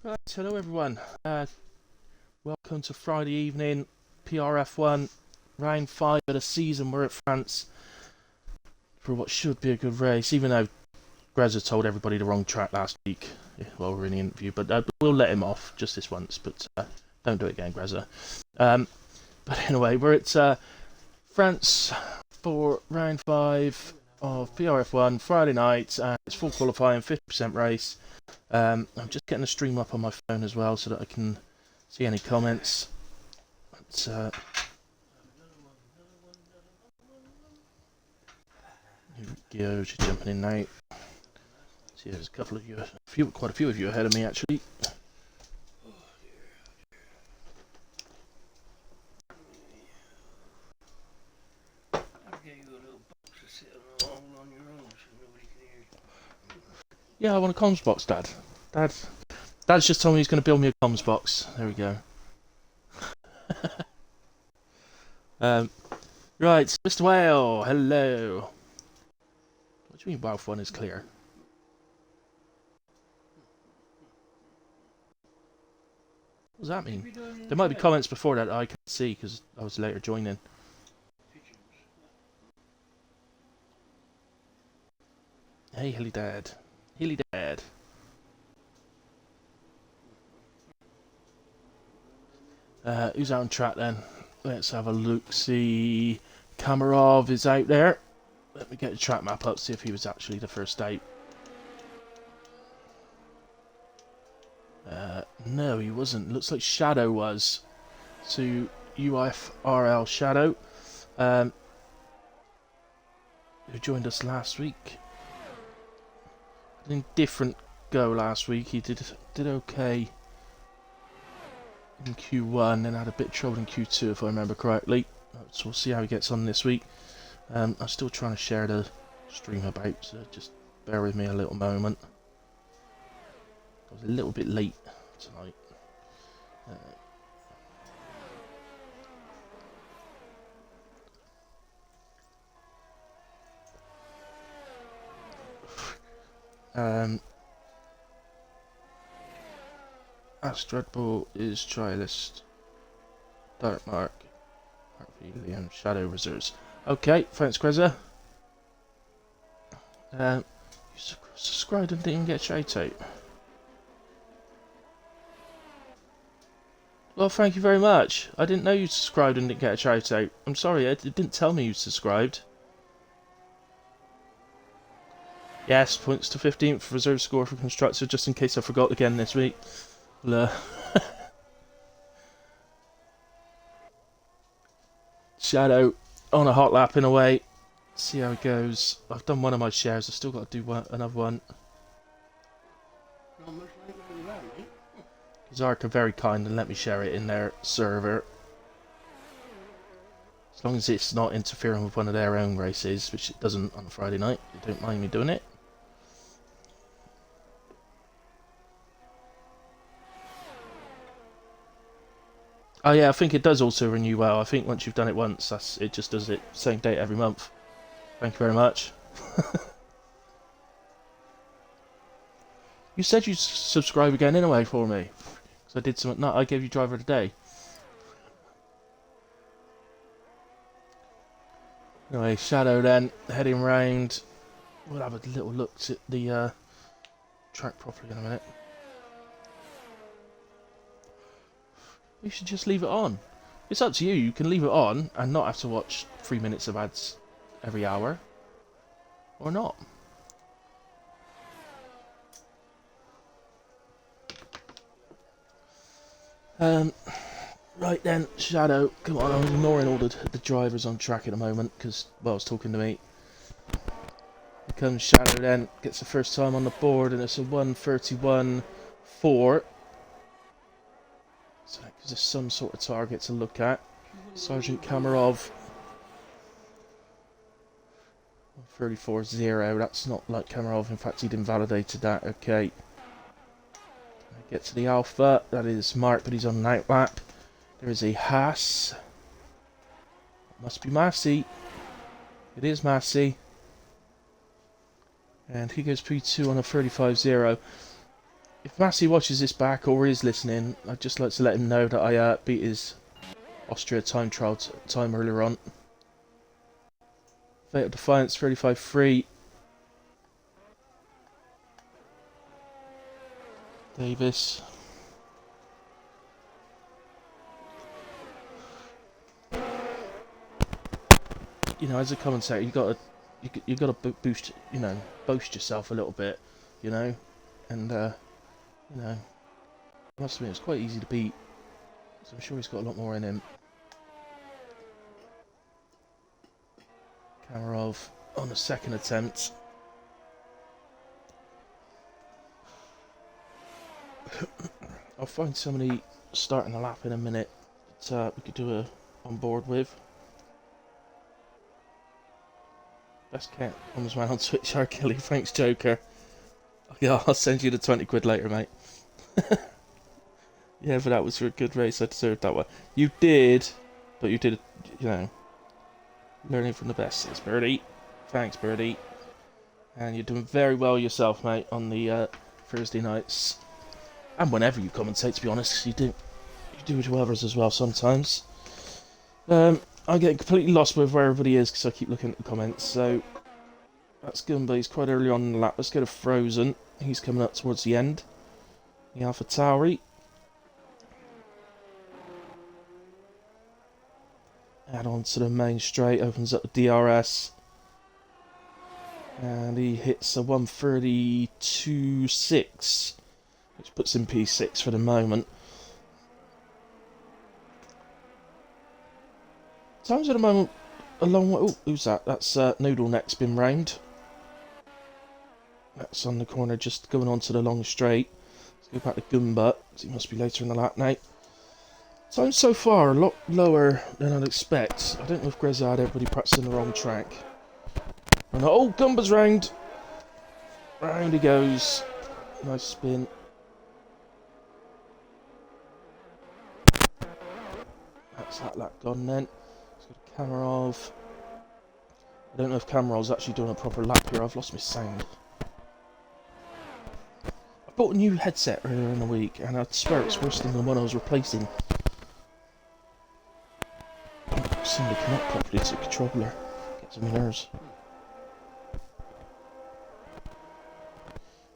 Right, hello everyone. Welcome to Friday evening, PRF1, round 5 of the season. We're at France for what should be a good race, even though Greza told everybody the wrong track last week while we were in the interview. But we'll let him off just this once, but don't do it again, Greza. But anyway, we're at France for round 5 of PRF1, Friday night, and it's full qualifying, 50% race. I'm just getting the stream up on my phone as well so that I can see any comments. But, here we go, she's jumping in now. See, there's a couple of you, quite a few of you ahead of me actually. Yeah, I want a comms box, Dad. Dad's just told me he's going to build me a comms box. There we go. Right, Mr. Whale, hello. What do you mean Wealth 1 is clear? What does that mean? There might be comments before that I can't see because I was later joining. Hey, Hilly Dad. Hilly Dad. Who's out on track then? Let's have a look. See, Kamarov is out there. Let me get the track map up, see if he was actually the first out. No, he wasn't. Looks like Shadow was. So, UFRL Shadow, who joined us last week. Did a different go last week. He did okay in Q1, then had a bit of trouble in Q2 if I remember correctly. So we'll see how he gets on this week. I'm still trying to share the stream about, so just bear with me a little moment. I was a little bit late tonight. Astrad Bull is Trialist. Dark Mark. Liam Shadow Reserves. Okay, thanks, Greza. You subscribed and didn't even get a shout out. Well, thank you very much. I didn't know you subscribed and didn't get a shout out. I'm sorry, it didn't tell me you subscribed. Yes, points to 15th reserve score for Constructor, just in case I forgot again this week. Shadow on a hot lap in a way. See how it goes. I've done one of my shares. I've still got to do another one. Zark are very kind and let me share it in their server. As long as it's not interfering with one of their own races, which it doesn't on a Friday night. They don't mind me doing it. Oh yeah, I think it does also renew well. I think once you've done it once, it just does it same date every month. Thank you very much. You said you'd subscribe again anyway for me. Because I did something. No, I gave you driver of the day. Anyway, Shadow then, heading round. We'll have a little look at the track properly in a minute. You should just leave it on. It's up to you. You can leave it on and not have to watch 3 minutes of ads every hour. Or not. Right then, Shadow. Come on, I'm ignoring all the drivers on track at the moment because, well, it's talking to me. Here comes Shadow then. Gets the first time on the board and it's a 1:31.4. So that gives us some sort of target to look at. Sergeant Kamarov. 1:34.0. That's not like Kamarov. In fact, he'd invalidated that. Okay. Get to the Alpha. That is Mark, but he's on an outlap. There is a Haas. Must be Massey. It is Massey. And he goes P2 on a 35.0. if Massey watches this back or is listening, I'd just like to let him know that I beat his Austria time trial time earlier on. Fatal Defiance 35-3. Davis. You know, as a commentator, you gotta boost, boast yourself a little bit, and I must admit it's quite easy to beat. So I'm sure he's got a lot more in him. Kamarov on the second attempt. I'll find somebody starting a lap in a minute that we could do a on board with. Best cat comes man on Twitch, R. Kelly. Thanks, Joker. Yeah, I'll send you the 20 quid later, mate. Yeah, but that was for a good race. I deserved that one. You did, but you did, learning from the best. It's Birdie. Thanks, Birdie. And you're doing very well yourself, mate, on the Thursday nights. And whenever you commentate, to be honest, you do it to others as well sometimes. I'm getting completely lost with where everybody is because I keep looking at the comments. So that's Gumba. He's quite early on in the lap. Let's go to Frozen. He's coming up towards the end. The Alpha Tauri. Add on to the main straight. Opens up the DRS. And he hits a 1:32.6. Which puts him P6 for the moment. Times at the moment a long way. Oh, who's that? That's Noodle Neck's been round. That's on the corner, just going on to the long straight. Let's go back to Gumba. He must be later in the lap now. Time so far a lot lower than I'd expect. I don't know if Greza had everybody practicing the wrong track. Oh, Gumba's round. Round he goes. Nice spin. That's that lap gone then. Let's go to Kamarov. I don't know if Kamarov's actually doing a proper lap here. I've lost my sound. I bought a new headset earlier in the week and I swear it's worse than the one I was replacing. Somebody cannot properly to the controller. Gets on my nerves.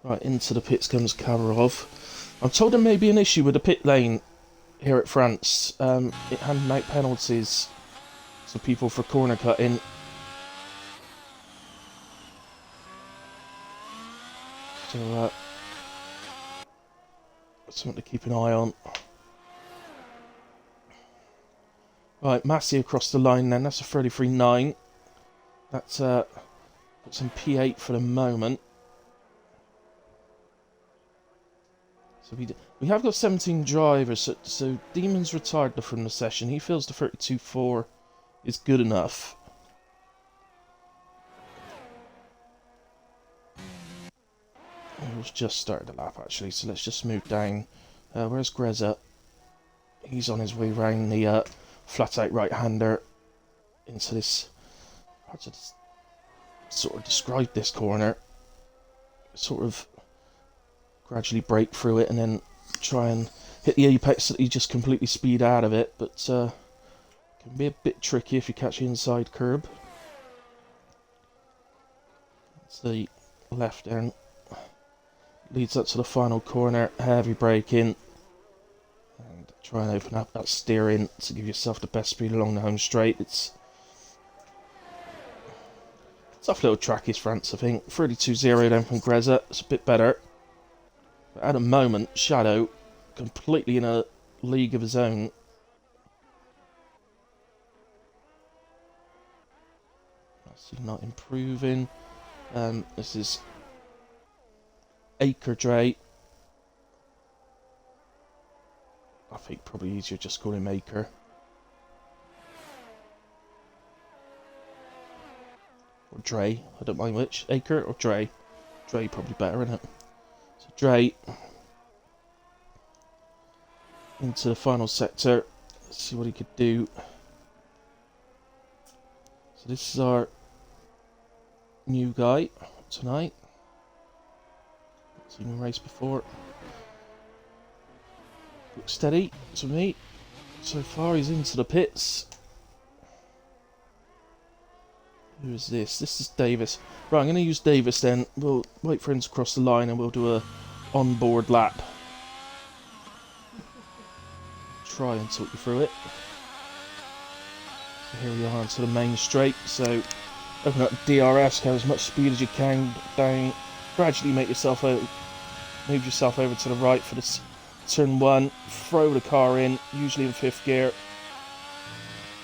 Right, into the pits comes Kamarov. I'm told there may be an issue with the pit lane here at France. It handed out penalties to people for corner cutting. So, something to keep an eye on. Right, Massey across the line then. That's a 33.9. That puts him P8 for the moment. So we have got 17 drivers, so Demon's retired from the session. He feels the 32.4 is good enough. We've just started the lap actually, so let's just move down. Where's Greza? He's on his way round the flat-out right-hander into this. Hard to sort of describe this corner. Sort of gradually break through it and then try and hit the apex that you just completely speed out of it, but can be a bit tricky if you catch the inside curb. It's the left end. Leads up to the final corner, heavy braking. And try and open up that steering to give yourself the best speed along the home straight. It's a tough little track is France, I think. 32.0 then from Greza, it's a bit better. But at the moment, Shadow, completely in a league of his own. That's not improving. This is Acre Dre. I think probably easier just call him Acre. Or Dre, I don't mind which. Acre or Dre? Dre probably better, isn't it? So Dre into the final sector. Let's see what he could do. So this is our new guy tonight. Seen him race before. Looks steady to me. So far he's into the pits. Who is this? This is Davis. Right, I'm going to use Davis then. We'll wait for him to cross the line and we'll do a on-board lap. Try and talk you through it. So here we are onto the main straight. So open up DRS, go as much speed as you can down. Gradually make yourself out. Move yourself over to the right for this turn 1. Throw the car in, usually in 5th gear.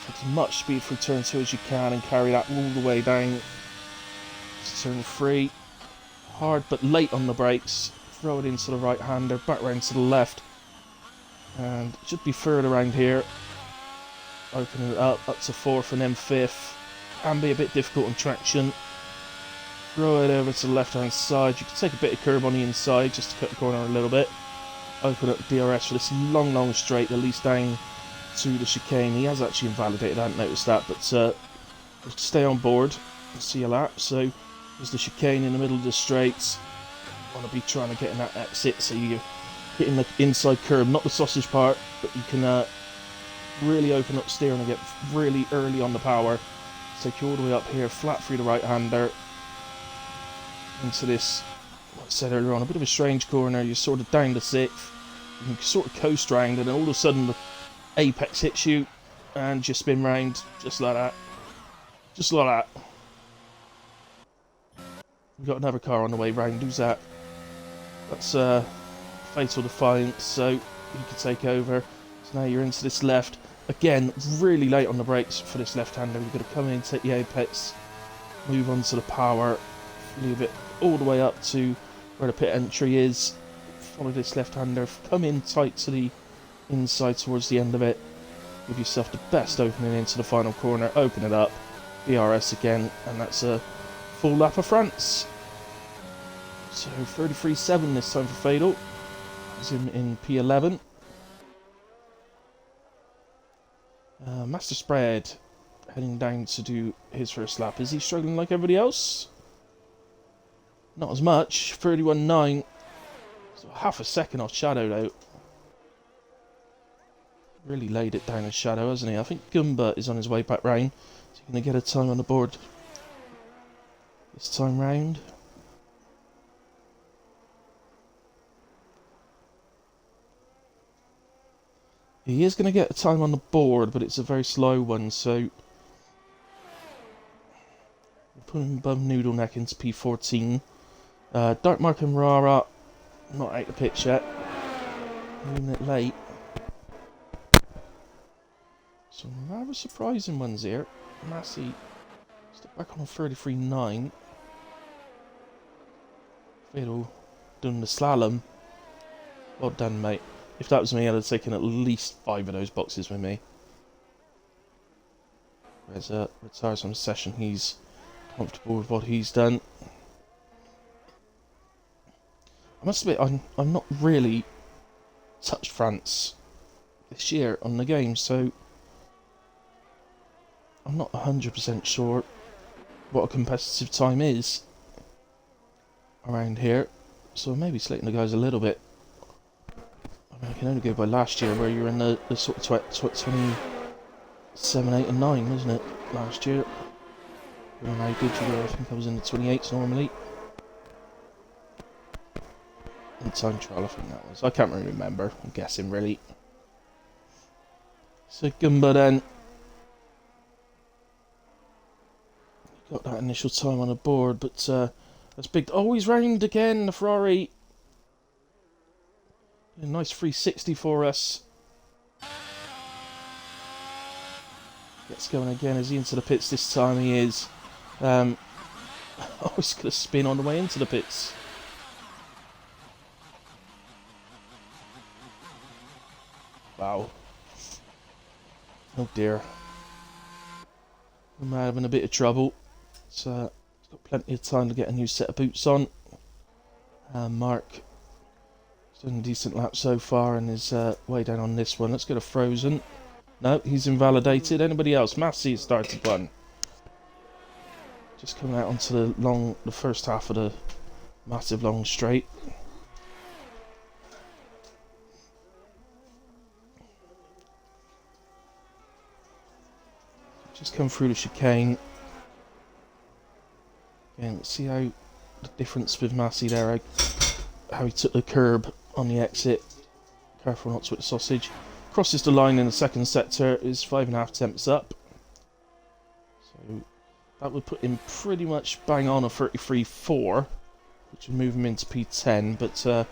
Take as much speed through turn 2 as you can and carry that all the way down to turn 3. Hard but late on the brakes. Throw it into the right hander, back round to the left. And it should be third around here. Open it up to 4th and then 5th. Can be a bit difficult on traction. Throw it over to the left hand side. You can take a bit of curb on the inside just to cut the corner a little bit. Open up DRS for this long straight that leads down to the chicane. He has actually invalidated, I hadn't noticed that, but stay on board and see a lap. So there's the chicane in the middle of the straight. Want to be trying to get in that exit so you're hitting the inside curb, not the sausage part, but you can really open up steering and get really early on the power. Take you all the way up here, flat through the right hander into this, like I said earlier on, a bit of a strange corner. You're sort of down to 6th. You can sort of coast round and then all of a sudden the apex hits you and you spin round just like that. Just like that. We've got another car on the way round. Who's that? That's Fatal Defiance, so you can take over. So now you're into this left. Again, really late on the brakes for this left-hander. You've got to come in, take the apex, move on to the power, leave it all the way up to where the pit entry is. Follow this left-hander, come in tight to the inside towards the end of it. Give yourself the best opening into the final corner. Open it up, DRS again, and that's a full lap of France. So 33.7 this time for Fatal. He's in P11. Master Spread heading down to do his first lap. Is he struggling like everybody else? Not as much. 31.9. So half a second off Shadow though. Really laid it down in Shadow, hasn't he? I think Gumba is on his way back round. Is he going to get a time on the board this time round? He is going to get a time on the board, but it's a very slow one, so we'll put him above Noodle Neck into P14. Dark Mark and Rara, not out the pitch yet. Leaving it late. Some rather surprising ones here. Massey, step back on a 33.9. Fatal done the slalom. Well done, mate. If that was me, I'd have taken at least 5 of those boxes with me. Whereas retires from the session, he's comfortable with what he's done. I must admit, I'm not really touched France this year on the game, so I'm not 100% sure what a competitive time is around here. So maybe slating the guys a little bit. I mean, I can only go by last year, where you're in the sort of 27, 8 and 9, wasn't it, last year? I don't know how good you were. I think I was in the 28s normally. In time trial, I think that was. I can't really remember. I'm guessing, really. So, Gumba then. Got that initial time on the board, but that's big. Oh, he's round again, the Ferrari. A nice 360 for us. Gets going again. Is he into the pits this time? He is. Oh, he's going to spin on the way into the pits. Wow. Oh dear. We might have having a bit of trouble. So, he's got plenty of time to get a new set of boots on. Mark has done a decent lap so far and is way down on this one. Let's go to Frozen. No, he's invalidated. Anybody else? Massey has started one. Just coming out onto the first half of the massive long straight. Just come through the chicane. Again, see how the difference with Massey there, how he took the curb on the exit. Careful not to hit the sausage. Crosses the line in the second sector, is 5.5 temps up. So that would put him pretty much bang on a 33.4, which would move him into P10, but it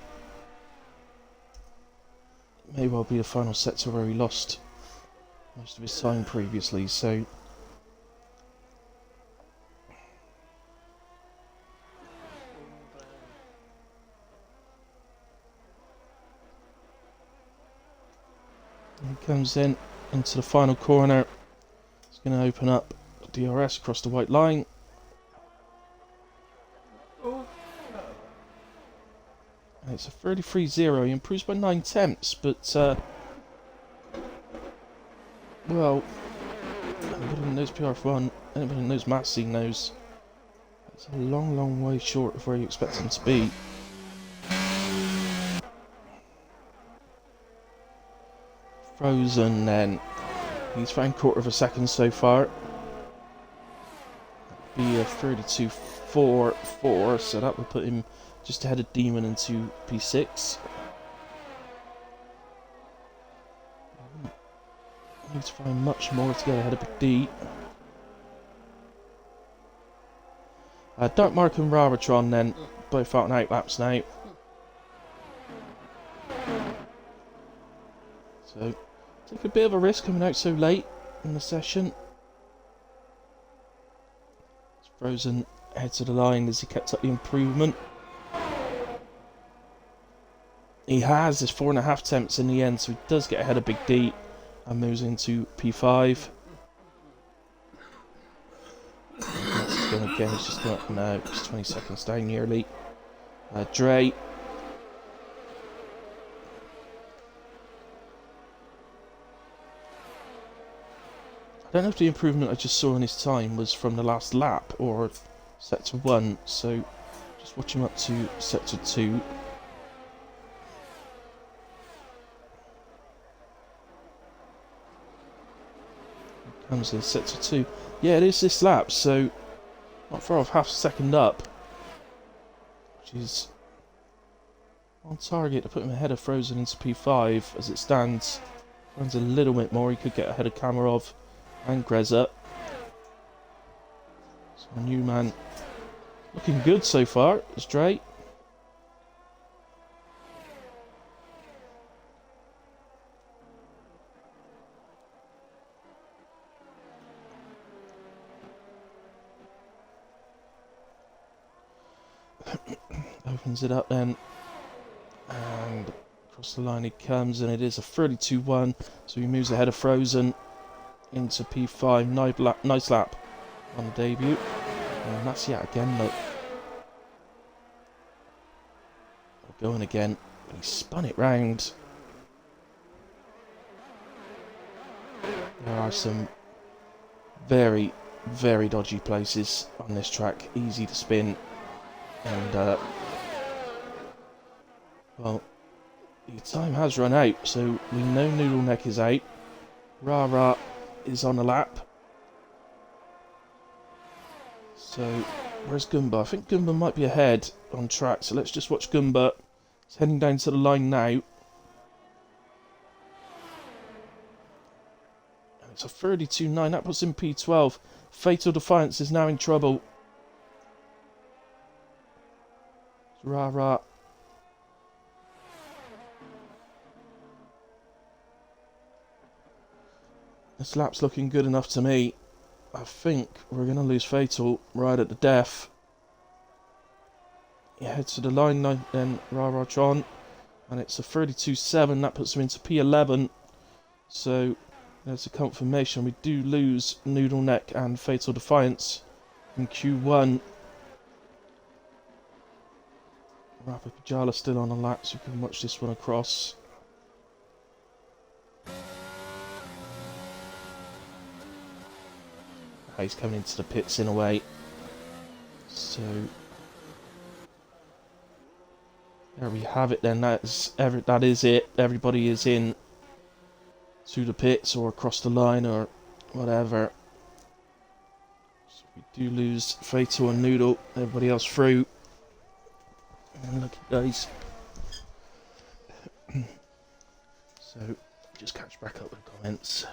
may well be the final sector where he lost most of his time previously, so he comes in into the final corner. He's going to open up DRS across the white line. And it's a 33.0. He improves by 9 temps, but well, anybody who knows PRF1, anybody who knows Massey knows it's a long, long way short of where you expect him to be. Frozen then. He's found quarter of a second so far. Be a 32.44, so that would put him just ahead of Demon into P6. Need to find much more to get ahead of Big D. Dark Mark and Raratron then, both out and out laps now. So, take a bit of a risk coming out so late in the session. Frozen heads to the line as he kept up the improvement. He has his 4.5 temps in the end, so he does get ahead of Big D and moves into P5. That's going again, he's just got, no, it's 20 seconds down nearly. Dre. I don't know if the improvement I just saw in his time was from the last lap or sector 1, so just watch him up to sector 2. Comes in sector 2. Yeah, it is this lap, so not far off, half a second up, which is on target to put him ahead of Frozen into P5 as it stands. Runs a little bit more, he could get ahead of Kamarov and Greza. So Newman looking good so far, it's Dre. Opens it up then, and across the line he comes, and it is a 32.1, so he moves ahead of Frozen into P5. Nice lap on the debut, and that's yet again, look. Going again, but he spun it round. There are some very, very dodgy places on this track, easy to spin, and well, the time has run out, so we know Noodle Neck is out. Rara is on a lap. So, where's Goomba? I think Goomba might be ahead on track, so let's just watch Goomba. He's heading down to the line now. And it's a 32.9, that puts him P12. Fatal Defiance is now in trouble. Rara. This lap's looking good enough to me. I think we're going to lose Fatal right at the death. He heads to the line now, then Raratron. And it's a 32.7, that puts him into P11. So there's a confirmation. We do lose Noodle Neck and Fatal Defiance in Q1. Rapid Pajala still on a lap, so you can watch this one across. He's coming into the pits in a way. So there we have it then. That is it. Everybody is in to the pits or across the line or whatever. We do lose Fatal and Noodle. Everybody else through. And lucky guys. So, just catch back up with comments.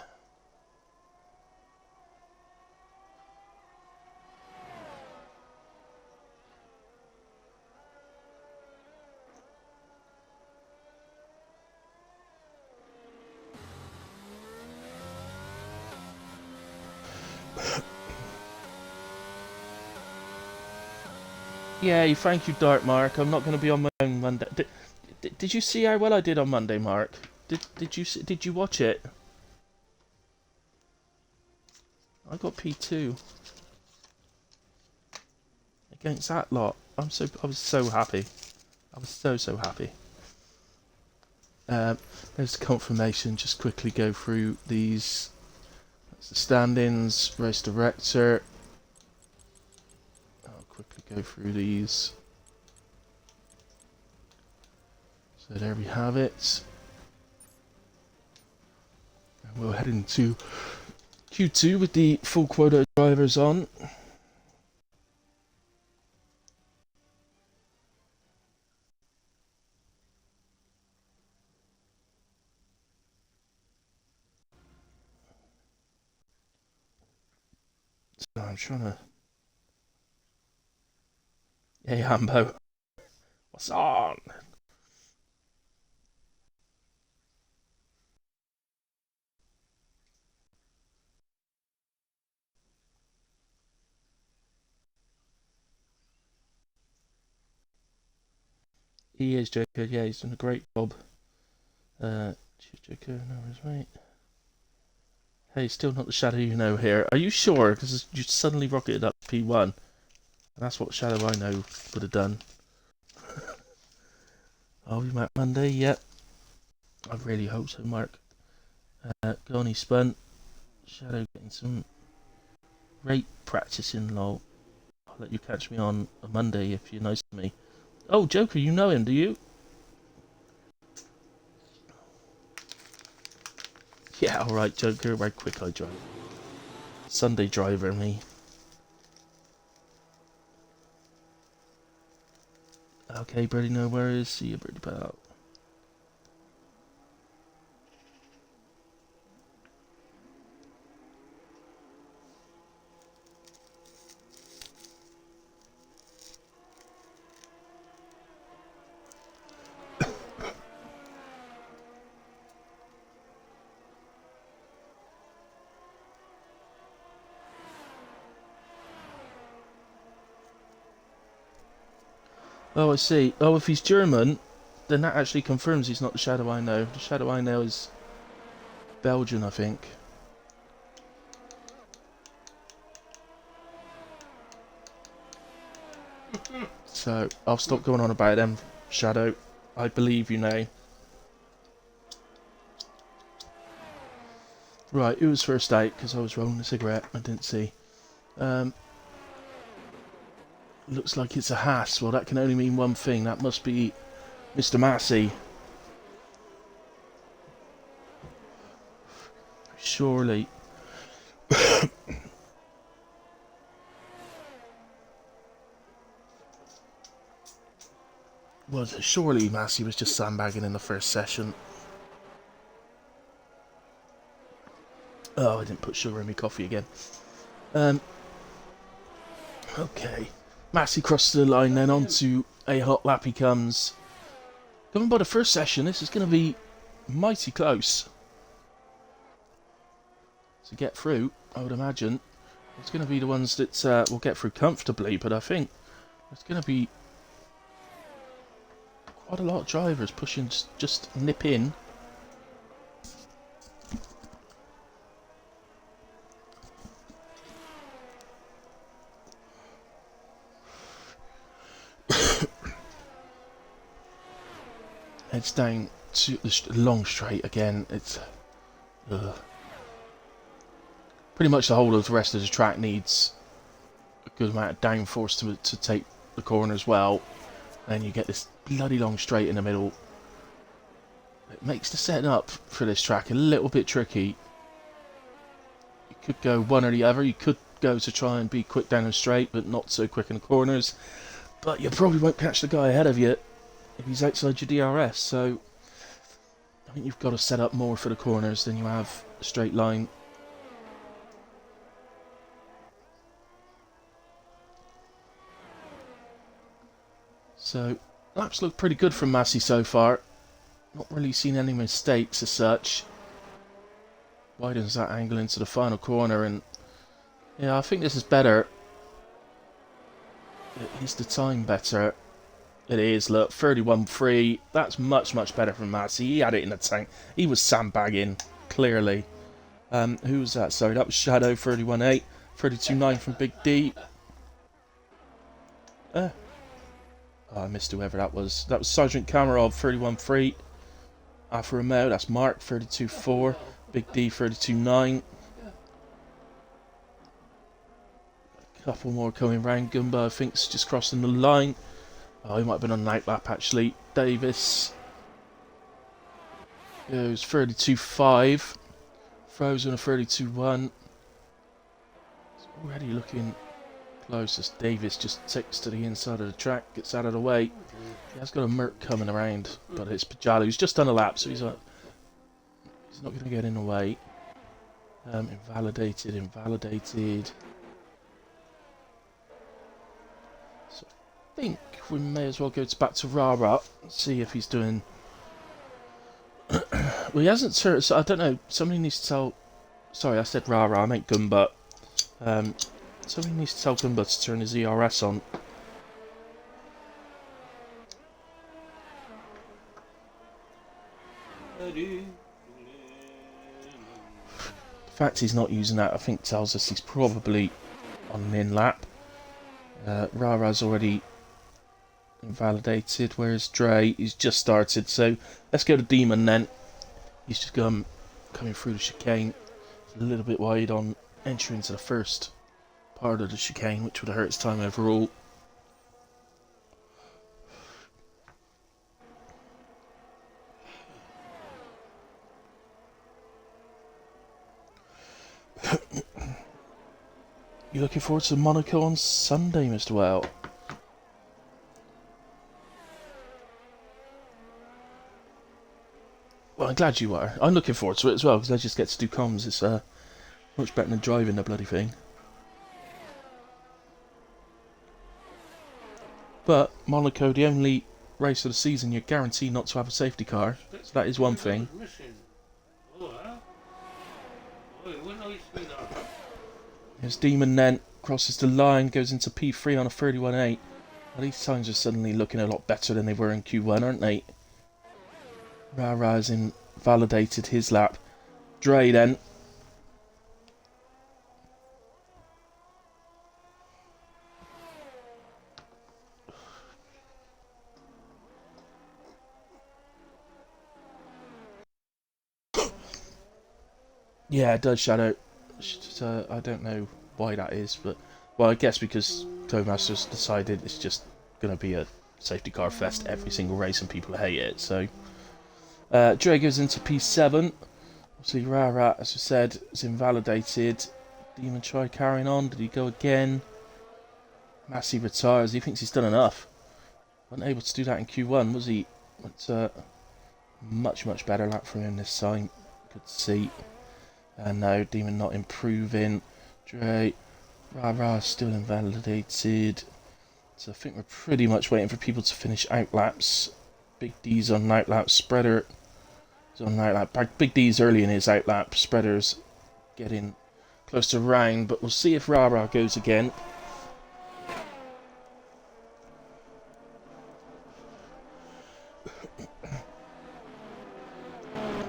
Yeah, thank you, Dark Mark. I'm not going to be on my own Monday. Did you see how well I did on Monday, Mark? Did you watch it? I got P2 against that lot. I was so happy. I was so happy. There's the confirmation. Just quickly go through these. That's the stand-ins, race director. I'll quickly go through these. So there we have it. And we'll head into Q2 with the full quota drivers on. So I'm trying to... Hey, Hambo. What's on? He is Joker. Yeah, he's done a great job. Joker, no worries, mate. Hey, still not the Shadow you know here. Are you sure? Because you suddenly rocketed up P1. And that's what Shadow I know would have done. Are we Matt Monday? Yep. I really hope so, Mark. Goni spun. Shadow getting some rate practicing, lol. I'll let you catch me on a Monday if you're nice to me. Oh, Joker, you know him, do you? Yeah, alright, Joker, right quick I drive. Sunday driver, me. Okay, Birdie, no worries. See you, Birdie pal. Oh, I see. Oh, if he's German, then that actually confirms he's not the Shadow I know. The Shadow I know is Belgian, I think. So, I'll stop going on about them, Shadow. I believe you know. Right, who was first out? Because I was rolling a cigarette. I didn't see. Looks like it's a Haas. Well, that can only mean one thing. That must be Mr. Massey. Surely. Well, surely Massey was just sandbagging in the first session. Oh, I didn't put sugar in my coffee again. Okay. Massey crosses the line, then onto a hot lap he comes. Coming by the first session, this is going to be mighty close to get through, I would imagine. It's going to be the ones that will get through comfortably, but I think there's going to be quite a lot of drivers pushing just nip in. Heads down to the long straight again. It's pretty much the whole of the rest of the track needs a good amount of downforce to take the corners well. Then you get this bloody long straight in the middle. It makes the setting up for this track a little bit tricky. You could go one or the other. You could go to try and be quick down and straight, but not so quick in the corners. But you probably won't catch the guy ahead of you if he's outside your DRS, so I think you've got to set up more for the corners than you have a straight line. So, laps look pretty good from Massey so far. Not really seen any mistakes as such. Widens that angle into the final corner, and yeah, I think this is better. Is the time better? It is, look, 31.3. That's much, much better from Massey. He had it in the tank. He was sandbagging, clearly. Who was that? Sorry, that was Shadow, 31.8. 32.9 from Big D. Oh, I missed whoever that was. That was Sergeant Kamarov, 31.3. Alfa Romeo, that's Mark, 32.4. Big D, 32.9. A couple more coming round. Goomba, I think, is just crossing the line. Oh, he might have been on an outlap, actually. Davis goes 32.5. Frozen a 32.1. It's already looking close as Davis just takes to the inside of the track, gets out of the way. He has got a Merc coming around, but it's Pajala who's just done a lap, so he's not going to get in the way. Invalidated. So I think we may as well go back to Rara and see if he's doing. Well, he hasn't turned, so I don't know. Somebody needs to tell. Sorry, I said Rara, I meant Goomba. Somebody needs to tell Goomba to turn his ERS on. The fact he's not using that, I think, tells us he's probably on an in lap. Rara's already invalidated, whereas Dre, he's just started. So let's go to Demon then. He's just coming through the chicane. It's a little bit wide on entry into the first part of the chicane, which would have hurt his time overall. You looking forward to Monaco on Sunday, Mr. Well? Well, I'm glad you are. I'm looking forward to it as well, because I just get to do comms. It's much better than driving the bloody thing. But Monaco, the only race of the season you're guaranteed not to have a safety car. So that is one thing. Here's Demon then, crosses the line, goes into P3 on a 31.8. Well, these times are suddenly looking a lot better than they were in Q1, aren't they? Rara has invalidated his lap. Dre then. Yeah, it does, Shadow. I don't know why that is, but well, I guess because Codemasters decided it's just going to be a safety car fest every single race and people hate it. So Dre goes into P7. Obviously Rara, as I said, is invalidated. Demon try carrying on. Did he go again? Massey retires. He thinks he's done enough. Wasn't able to do that in Q1, was he? It's much better lap for him this time. Good to see. And now Demon not improving. Dre, Rara still invalidated. So I think we're pretty much waiting for people to finish out laps. Big D's on out lap. Spreader is on out lap. Big D's early in his out lap. Spreader's getting close to round, but we'll see if Rara goes again.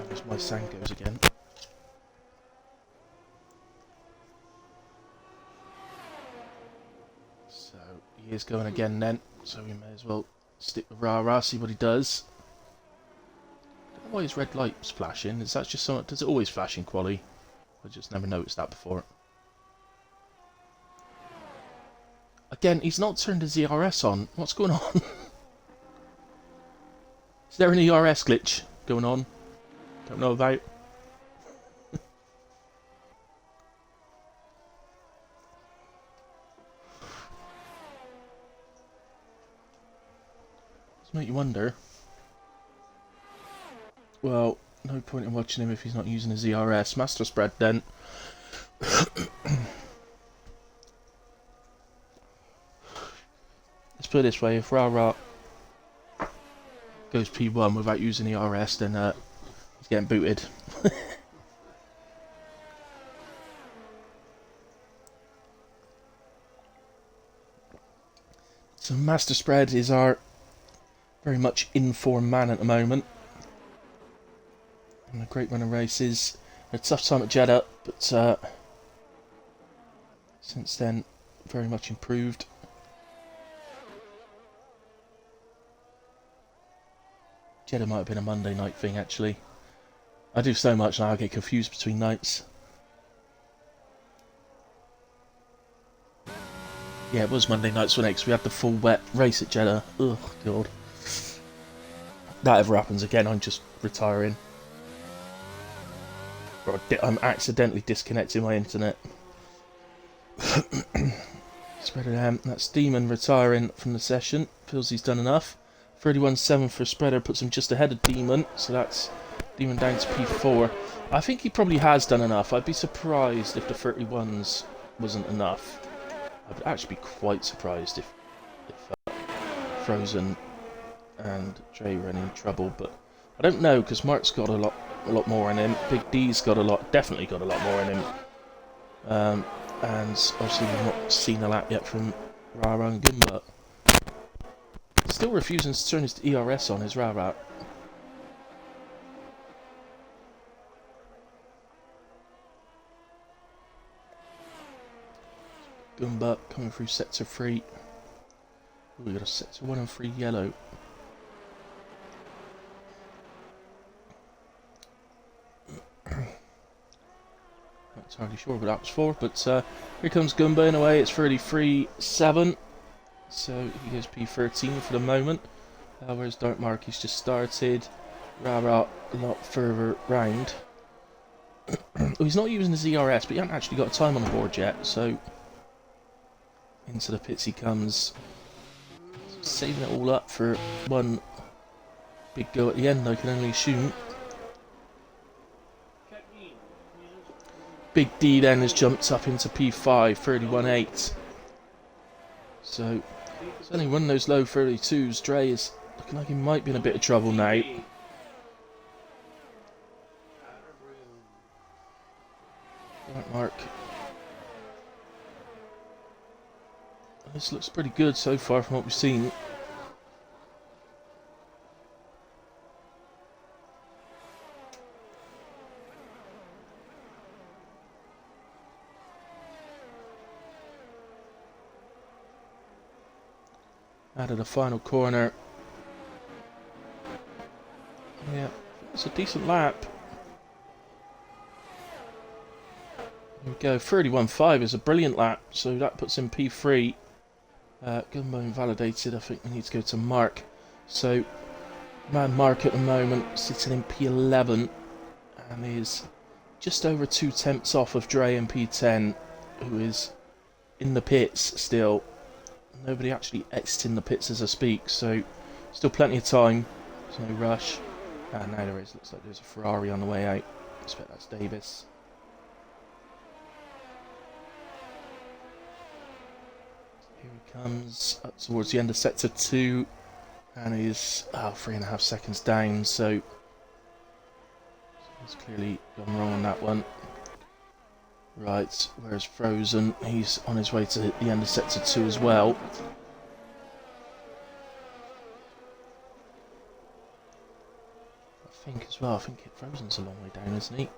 There's my sound goes again. He is going again then, so we may as well stick with Rara, see what he does. I don't know why his red light's flashing. Is that just something? Does it always flash in quali? I just never noticed that before. Again, he's not turned his ERS on. What's going on? Is there an ERS glitch going on? Don't know about. Make you wonder. Well, no point in watching him if he's not using his ERS. Master spread then. Let's put it this way, if Rara goes P1 without using ERS, then he's getting booted. So Master Spread is our very much in-form man at the moment. And a great run of races. A tough time at Jeddah, but since then, very much improved. Jeddah might have been a Monday night thing, actually. I do so much now, I get confused between nights. Yeah, it was Monday nights, wasn't it? 'Cause we had the full wet race at Jeddah. Ugh, God. That ever happens again, I'm just retiring. Or I'm accidentally disconnecting my internet. Spread it out. That's Demon retiring from the session. Feels he's done enough. 31.7 for Spreader puts him just ahead of Demon. So that's Demon down to P4. I think he probably has done enough. I'd be surprised if the 31s wasn't enough. I would actually be quite surprised if Frozen and Dre were in trouble, but I don't know because Mark's got a lot more in him. Big D's definitely got a lot more in him. And obviously we've not seen a lap yet from Rara and Gumba. Still refusing to turn his ERS on, is Rara. Gumba coming through sector 3. Ooh, we got a sector 1 and 3 yellow. Not entirely sure what that was for, but here comes Gumba in a way. It's 33.7, so he goes P13 for the moment. Whereas Dark Mark, he's just started. Rara a lot further round. Oh, he's not using his ERS, but he hasn't actually got a time on the board yet, so into the pits he comes. Saving it all up for one big go at the end, I can only assume. Big D then has jumped up into P5, 31.8. So, he's only run those low 32s. Dre is looking like he might be in a bit of trouble now. Right, Mark. This looks pretty good so far from what we've seen. Out of the final corner. Yeah, it's a decent lap. Here we go, 31.5 is a brilliant lap, so that puts him P3. Gumbo invalidated, I think we need to go to Mark. So, man Mark at the moment sitting in P11 and is just over 2 tenths off of Dre in P10, who is in the pits still. Nobody actually exiting the pits as I speak, so still plenty of time. There's no rush. Now there is. Looks like there's a Ferrari on the way out. I expect that's Davis. Here he comes up towards the end of sector 2, and he's 3.5 seconds down, so he's clearly gone wrong on that one. Right, whereas Frozen, he's on his way to the end of sector 2 as well. I think Frozen's a long way down, isn't he?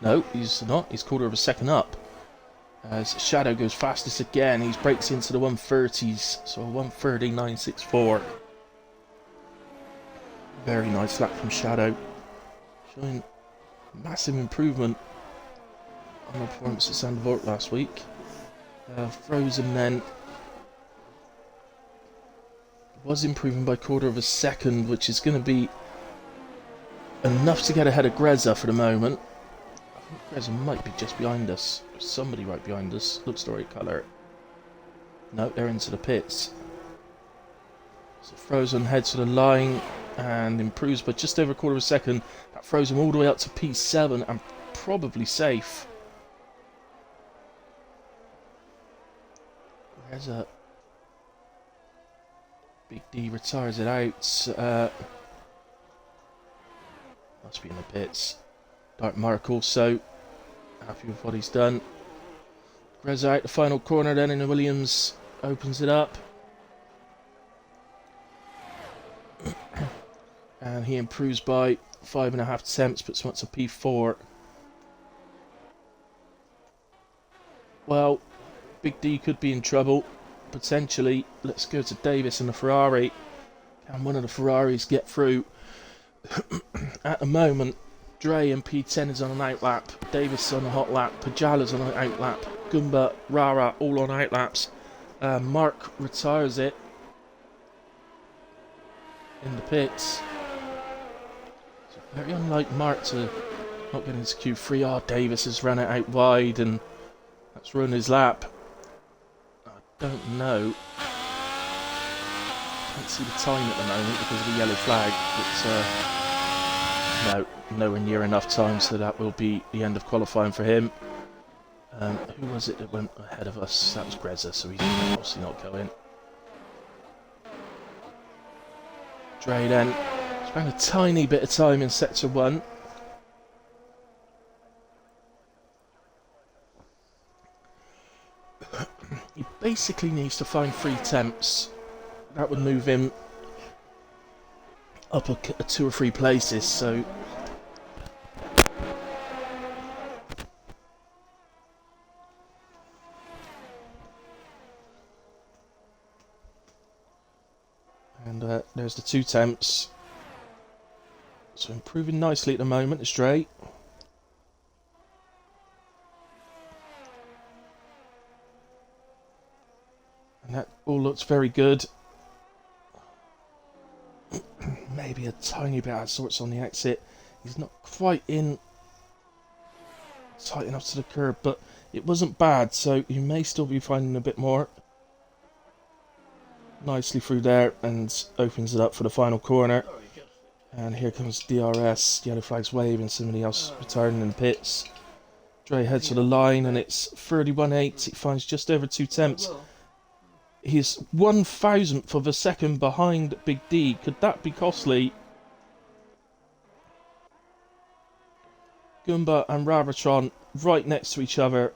No, he's not. He's quarter of a second up. As Shadow goes fastest again, he breaks into the 130s, so a 1:30.964. Very nice lap from Shadow, showing massive improvement on the performance at Sandvort last week. Frozen then was improving by quarter of a second, which is going to be enough to get ahead of Greza for the moment. I think Greza might be just behind us. There's somebody right behind us. Looks the right colour. No, they're into the pits. So Frozen heads to the line and improves by just over a quarter of a second. That throws him all the way up to P7 and probably safe. There's a Big D retires it out. Must be in the pits. Dark Mark also happy with what he's done. Grez out the final corner then, and Williams opens it up. And he improves by 5.5 attempts, puts him up to P4. Well, Big D could be in trouble, potentially. Let's go to Davis and the Ferrari. Can one of the Ferraris get through? At the moment, Dre and P10 is on an outlap, Davis on a hot lap, Pajala's on an outlap, Goomba, Rara all on outlaps. Mark retires it in the pits. So very unlike Mark to not get into Q3. Oh, Davis has run it out wide and that's ruined his lap. I don't know. Can't see the time at the moment because of the yellow flag. No, nowhere near enough time, so that will be the end of qualifying for him. Who was it that went ahead of us? That was Greza, so he's obviously not going. Dre then spent a tiny bit of time in sector 1. He basically needs to find 3 temps. That would move him up a 2 or 3 places, so and there's the 2 temps. So improving nicely at the moment is Dre. And that all looks very good. Maybe a tiny bit out of sorts on the exit. He's not quite in tight enough to the curb, but it wasn't bad, so you may still be finding a bit more. Nicely through there and opens it up for the final corner. And here comes DRS, yellow flags waving, somebody else retiring in the pits. Dre heads to the line and it's 31.8. He finds just over 2 temps. He's 1,000th of a second behind Big D. Could that be costly? Goomba and Ravatron right next to each other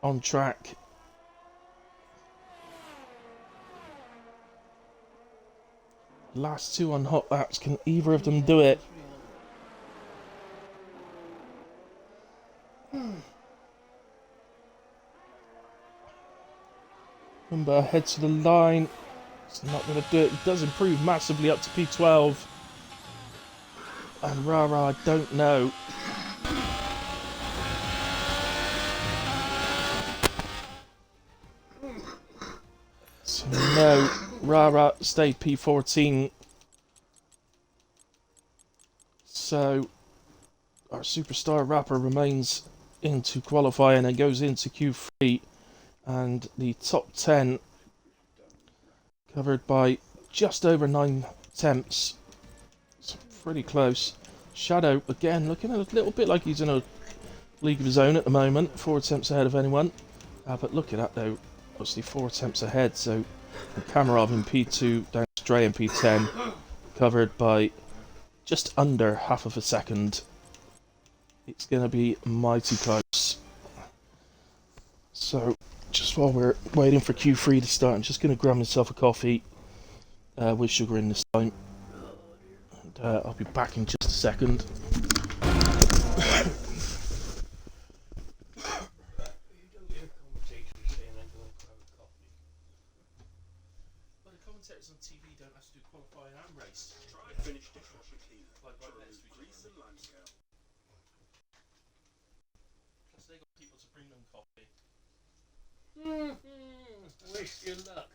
on track. Last 2 on hot laps. Can either of them do it? Goomba heads to the line. It's not going to do it. He does improve massively up to P12. And Rara, I don't know. So no, Rara stayed P14. So our superstar rapper remains into qualifying and goes into Q3. And the top 10 covered by just over 9 attempts. It's pretty close. Shadow, again, looking a little bit like he's in a league of his own at the moment. 4 attempts ahead of anyone. But look at that, though. Obviously 4 attempts ahead. So Kamarov in P2, down to Dre in P10. Covered by just under half of a second. It's going to be mighty close. So just while we're waiting for Q3 to start, I'm just going to grab myself a coffee with sugar in this time. And I'll be back in just a second. Well, the commentators on TV don't have to do qualifying and race. Finish dishwasher cleaner. Like right next to each other. Plus they got people to bring them coffee. Wish you luck.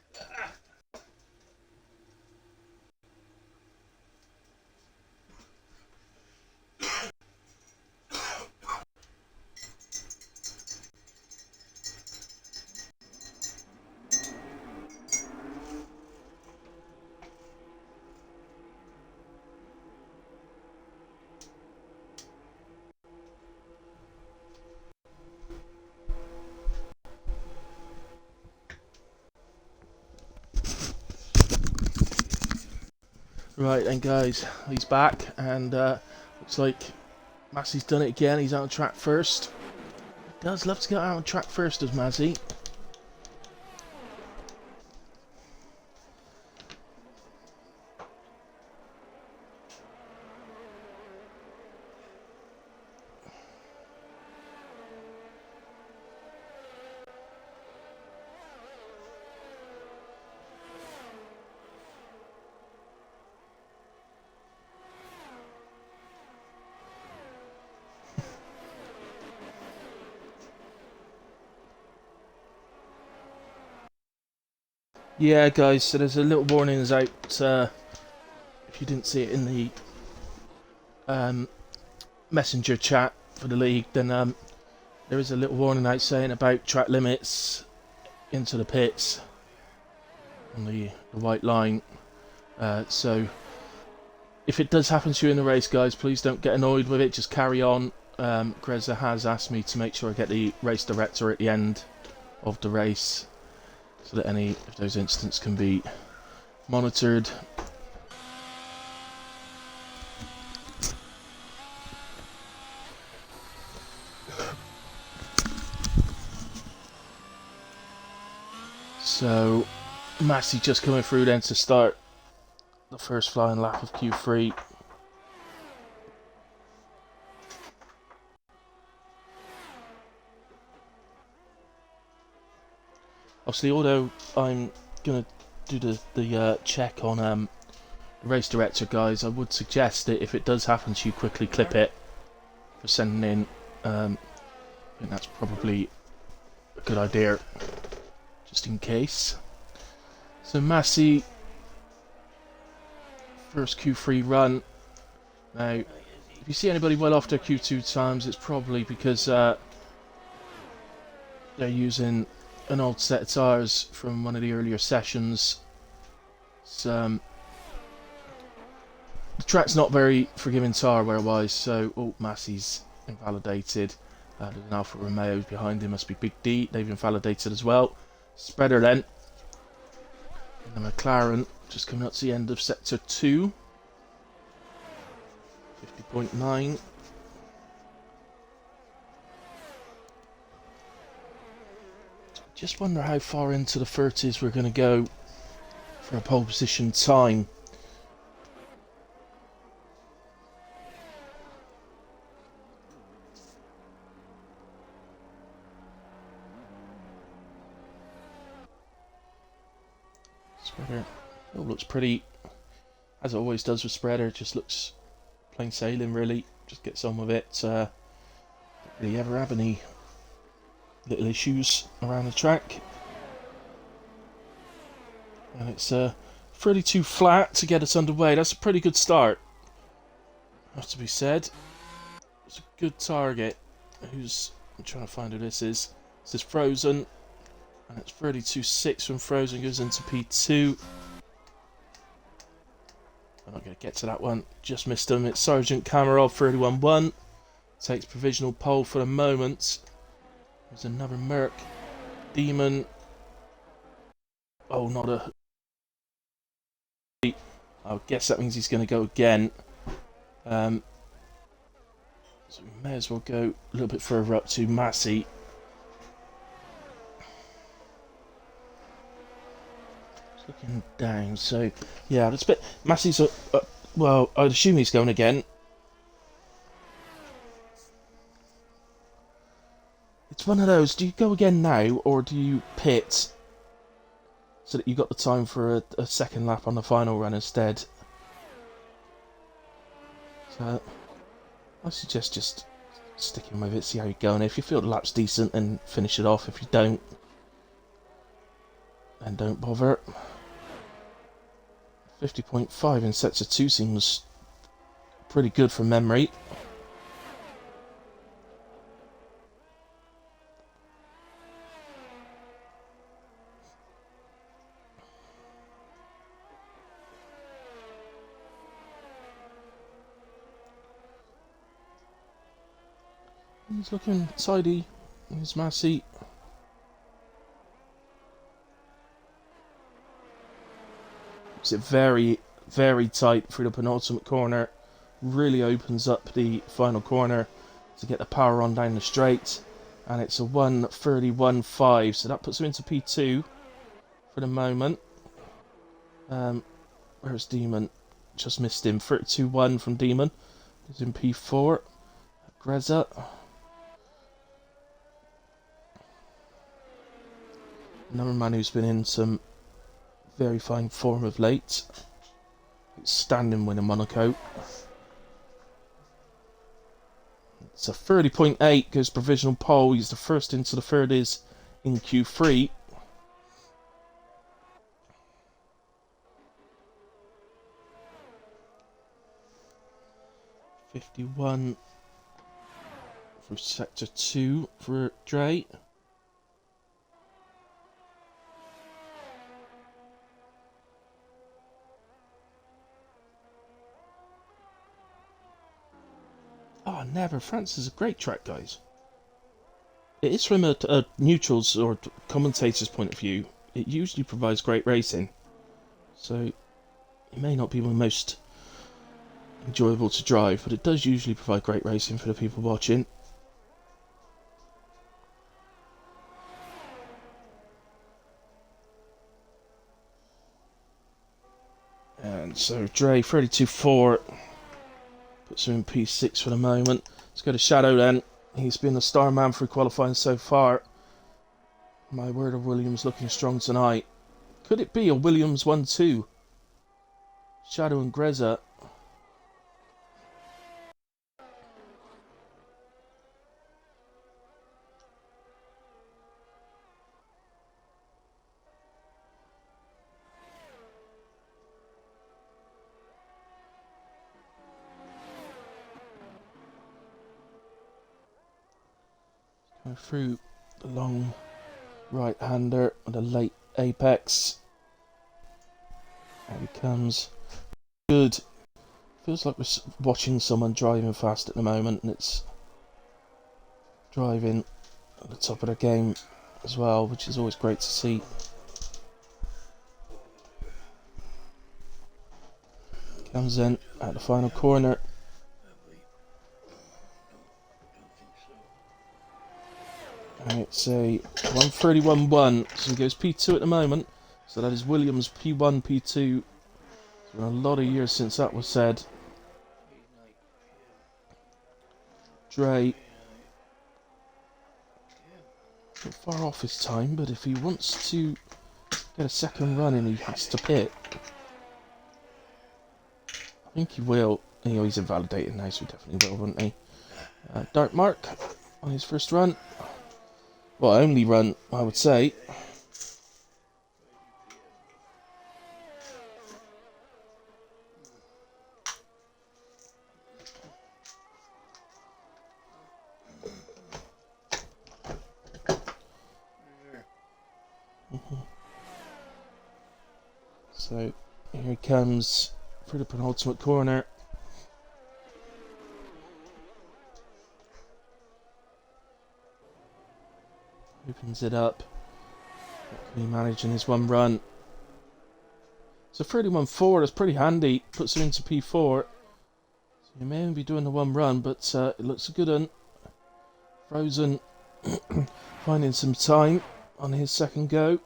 Right then, guys, he's back, and looks like Massey's done it again. He's out on track first. He does love to get out on track first, does Massey? Yeah, guys, so there's a little warning is out, if you didn't see it in the messenger chat for the league, then there is a little warning out saying about track limits into the pits on the white line. So if it does happen to you in the race, guys, please don't get annoyed with it, just carry on. Greza has asked me to make sure I get the race director at the end of the race, so that any of those incidents can be monitored. So, Massey just coming through then to start the first flying lap of Q3. Obviously, although I'm going to do the check on the race director, guys, I would suggest that if it does happen to you, quickly clip it for sending in. I think that's probably a good idea, just in case. So Massey, first Q3 run. Now, if you see anybody well off their Q2 times, it's probably because they're using an old set of tyres from one of the earlier sessions. So, the track's not very forgiving tyre wear wise, so Massey's invalidated. There's an Alfa Romeo behind him, must be Big D, they've invalidated as well. Spreader then, and the McLaren just coming up to the end of sector 2. 50.9. Just wonder how far into the 30s we're going to go for a pole position time. Spreader, looks pretty, as it always does with Spreader, just looks plain sailing really, just gets on with it. Don't really ever have any little issues around the track. And it's 32 flat to get us underway. That's a pretty good start, has to be said. It's a good target. I'm trying to find who this is. This is Frozen. And it's 32.6 when Frozen goes into P2. I'm not going to get to that one. Just missed him. It's Sergeant Kamarov, 31.1. Takes provisional pole for the moment. There's another Merc. Demon. Oh, not a... I guess that means he's going to go again. So we may as well go a little bit further up to Massey. Looking down, so yeah, it's a bit. Massey's well, I'd assume he's going again. It's one of those. Do you go again now, or do you pit so that you got the time for a second lap on the final run instead? So I suggest just sticking with it, see how you're going. If you feel the lap's decent, then finish it off. If you don't, then don't bother. 50.5 in sector 2 seems pretty good from memory. He's looking tidy. Here's Massey. It's a very very tight through the penultimate corner. Really opens up the final corner to get the power on down the straight. And it's a 1:31.5, so that puts him into P2 for the moment. Where's Demon? Just missed him. 32.1 from Demon. He's in P4. Greza. Another man who's been in some very fine form of late. Standing win in Monaco. It's a 30.8, goes provisional pole. He's the first into the 30s in Q3. .51 for sector 2 for Dre. Oh, never. France is a great track, guys. It is from a neutral's or commentator's point of view. It usually provides great racing. So, it may not be the most enjoyable to drive, but it does usually provide great racing for the people watching. And so, Dre, 32.4. Puts him in P6 for the moment. Let's go to Shadow then. He's been the star man through qualifying so far. My word of Williams looking strong tonight. Could it be a Williams 1-2? Shadow and Greza. Through the long right-hander with a late apex. And he comes. Good. Feels like we're watching someone driving fast at the moment, and it's driving at the top of the game as well, which is always great to see. Comes in at the final corner. And it's a 1:31.1, so he goes P2 at the moment. So that is Williams P1, P2. It's been a lot of years since that was said. Dre, not far off his time, but if he wants to get a second run in, he has to pit. I think he will. He's invalidated now, so he definitely will, won't he? Dark Mark on his first run. Well, only run, I would say. So, here he comes for the penultimate corner. Opens it up. What can he manage in his one run? So 31.4, that's pretty handy. Puts him into P4. So he may only be doing the one run, but it looks a good one. Frozen finding some time on his second go.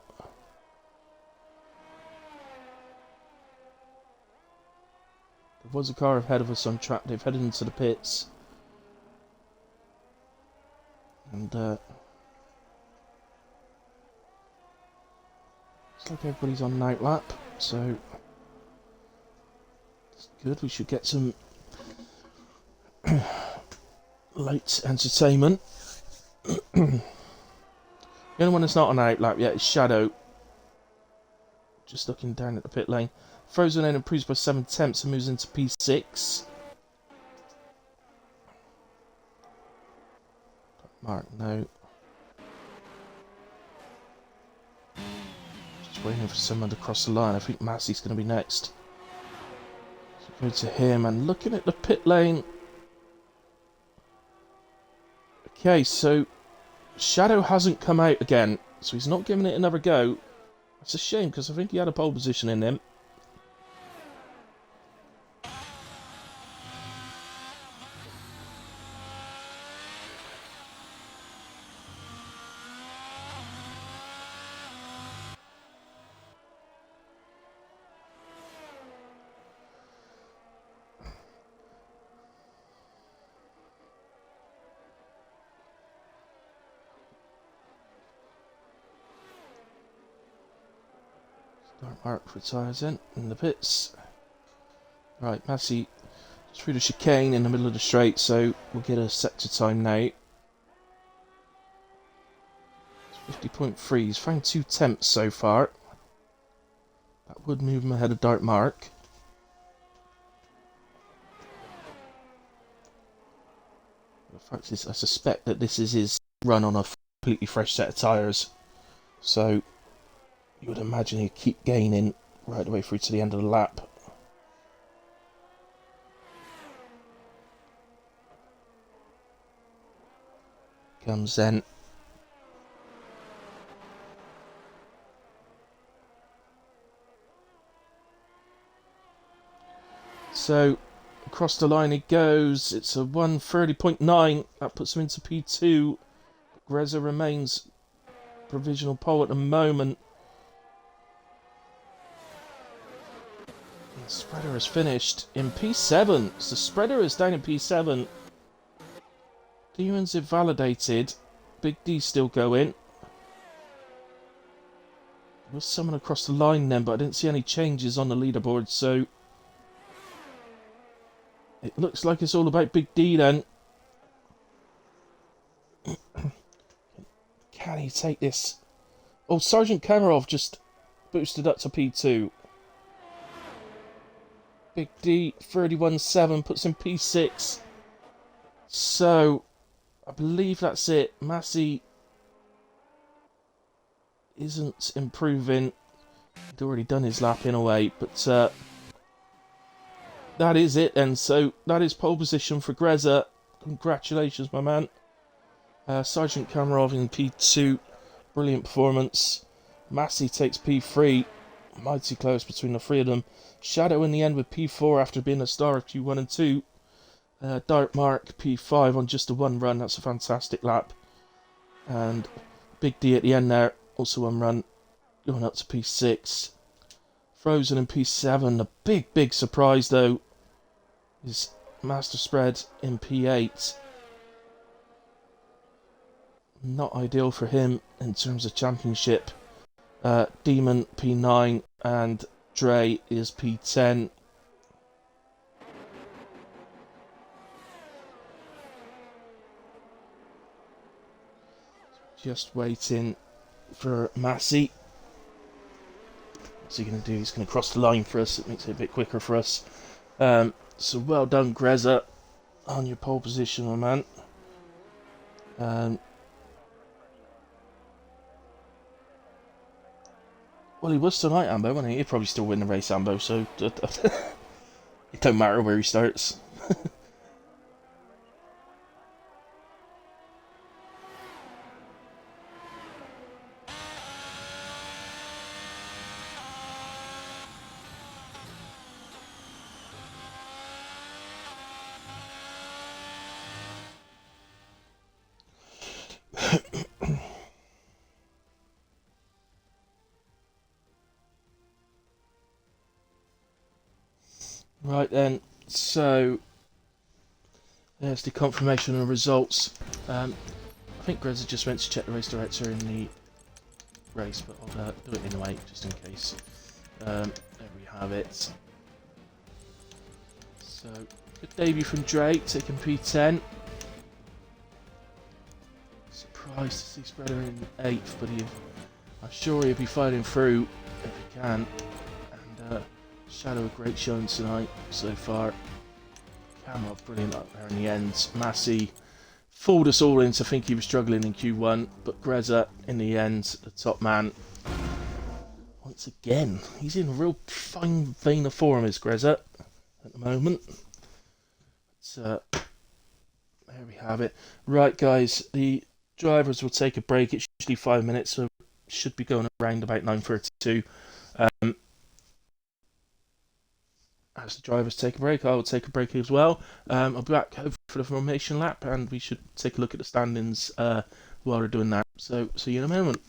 There was a car ahead of us on track. They've headed into the pits. And looks like everybody's on night lap, so it's good. We should get some late entertainment. The only one that's not on night lap yet is Shadow. Just looking down at the pit lane. Frozen in improves by 7/10 and moves into P6. Mark, no. Waiting for someone to cross the line. I think Massey's going to be next. So go to him and looking at the pit lane. Okay, so Shadow hasn't come out again, so he's not giving it another go. It's a shame because I think he had a pole position in him. Mark retires in the pits. Right, Massey through the chicane in the middle of the straight, so we'll get a sector time now. 50.3, he's found 2 temps so far. That would move him ahead of Dark Mark. The fact is, I suspect that this is his run on a completely fresh set of tyres. So, you would imagine he'd keep gaining right the way through to the end of the lap. Comes then. So, across the line he goes. It's a 1:30.9. That puts him into P2. Greza remains provisional pole at the moment. The spreader is finished in P7. So, spreader is down in P7. Demons have validated. Big D still going. There was someone across the line then, but I didn't see any changes on the leaderboard, so it looks like it's all about Big D then. Can he take this? Oh, Sergeant Kamarov just boosted up to P2. Big D, 31.7, puts in P6. So, I believe that's it. Massey isn't improving. He'd already done his lap in a way, but that is it then. So, that is pole position for Greza. Congratulations, my man. Sergeant Kamarov in P2. Brilliant performance. Massey takes P3. Mighty close between the three of them. Shadow in the end with P4 after being a star of Q1 and 2. Dark Mark P5 on just a one run. That's a fantastic lap. And Big D at the end there. Also one run. Going up to P6. Frozen in P7. The big surprise though is Master Spread in P8. Not ideal for him in terms of championship. Demon P9 and Dre is P10. Just waiting for Massey. What's he going to do? He's going to cross the line for us. It makes it a bit quicker for us. So well done, Greza, on your pole position, my man. Well, he was tonight, Ambo, wasn't he? He'd probably still win the race, Ambo, so it don't matter where he starts. Right then, so there's the confirmation of results. I think Greza just went to check the race director in the race, but I'll do it anyway, just in case. There we have it. So, good debut from Drake, taking P10. Surprised to see Spreader in 8th, but I'm sure he'll be fighting through if he can. And Shadow, a great showing tonight so far. Kamarov, brilliant up there in the end. Massey fooled us all into thinking he was struggling in Q1, but Greza, in the end, the top man. Once again, he's in a real fine vein of form, is Greza, at the moment. So, there we have it. Right, guys, the drivers will take a break. It's usually 5 minutes, so should be going around about 9:32. As the drivers take a break, I will take a break as well. I'll be back hopefully for the formation lap, and we should take a look at the standings while we're doing that. So, see you in a moment.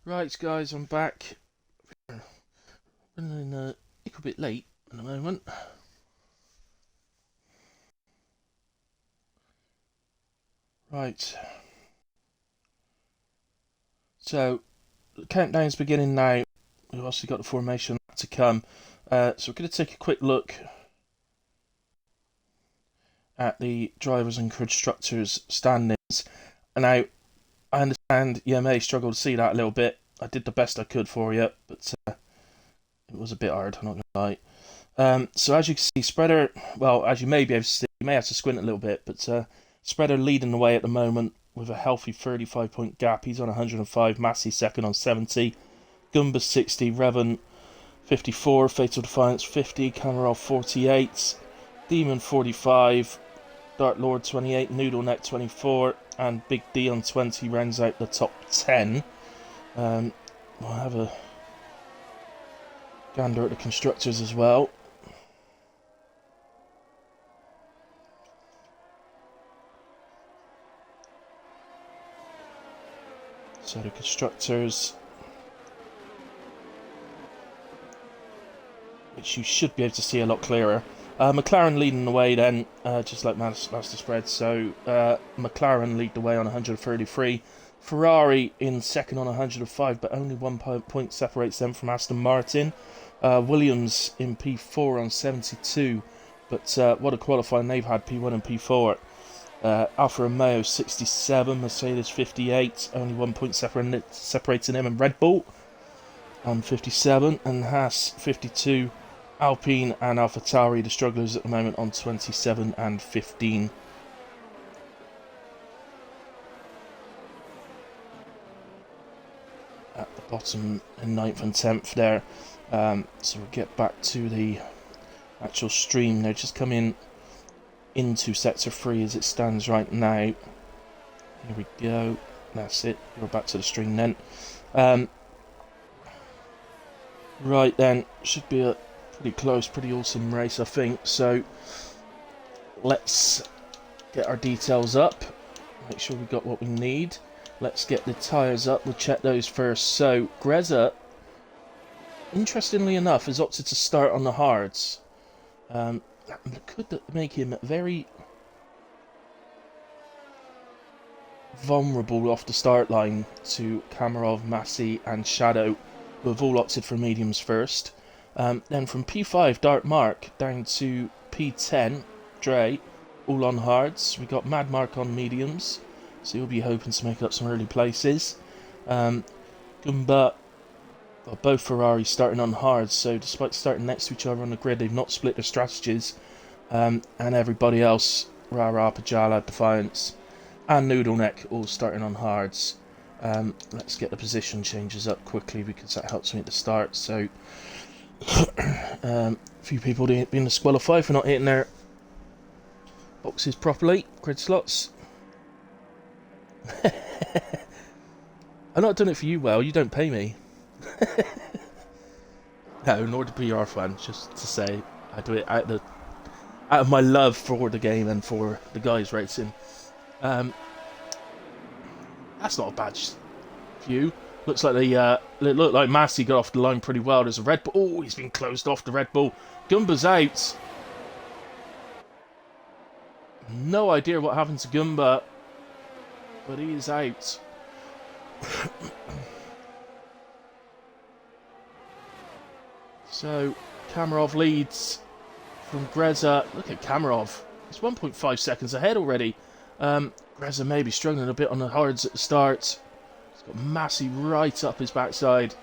Right, guys, I'm back. Running a little bit late at the moment. Right. So, the countdown's beginning now. We've also got the formation to come. So we're going to take a quick look at the drivers and constructors standings. And now, I understand you may struggle to see that a little bit. I did the best I could for you, but it was a bit hard, I'm not going to lie. So as you can see, Spreader, well, as you may be able to see, you may have to squint a little bit, but Spreader leading the way at the moment with a healthy 35-point gap. He's on 105, Massey second on 70, Gumba 60, Revan 54, Fatal Defiance 50, Cameron 48, Demon 45, Dark Lord 28, Noodle Neck 24, and Big D on 20 rounds out the top 10. We'll have a gander at the constructors as well. So the constructors, which you should be able to see a lot clearer. McLaren leading the way then, just like Master Spread. So McLaren lead the way on 133. Ferrari in second on 105, but only 1 point separates them from Aston Martin. Williams in P4 on 72, but what a qualifying they've had, P1 and P4. Alfa Romeo 67, Mercedes 58, only 1 point separating him, and Red Bull on 57, and Haas 52. Alpine and AlphaTauri, the strugglers at the moment, on 27 and 15. At the bottom in 9th and 10th there. So we'll get back to the actual stream. They're just coming into Sector 3 as it stands right now. Here we go. That's it. We're back to the stream then. Right then, should be a pretty close, pretty awesome race, I think. So let's get our details up. Make sure we got what we need. Let's get the tyres up. We'll check those first. So Greza, interestingly enough, has opted to start on the hards. That could make him very vulnerable off the start line to Kamarov, Massey and Shadow, who have all opted for mediums first. Then from P5, Dark Mark, down to P10, Dre, all on hards. We got Mad Mark on mediums, so you'll be hoping to make up some early places. Gumba, well, both Ferraris starting on hards, so despite starting next to each other on the grid, they've not split their strategies. And everybody else, Rara, Pajala, Defiance, and Noodle Neck, all starting on hards. Let's get the position changes up quickly because that helps me at the start. So a few people being disqualified for not hitting their boxes properly, grid slots. I'm not doing it for you, well, you don't pay me. No, nor the PRF1, just to say I do it out of my love for the game and for the guys racing. That's not a bad view. Looks like it looked like Massey got off the line pretty well. There's a Red Bull. Oh, he's been closed off, the Red Bull. Gumba's out. No idea what happened to Gumba, but he is out. So, Kamarov leads from Greza. Look at Kamarov. He's 1.5 seconds ahead already. Greza may be struggling a bit on the hards at the start. Got Massey right up his backside.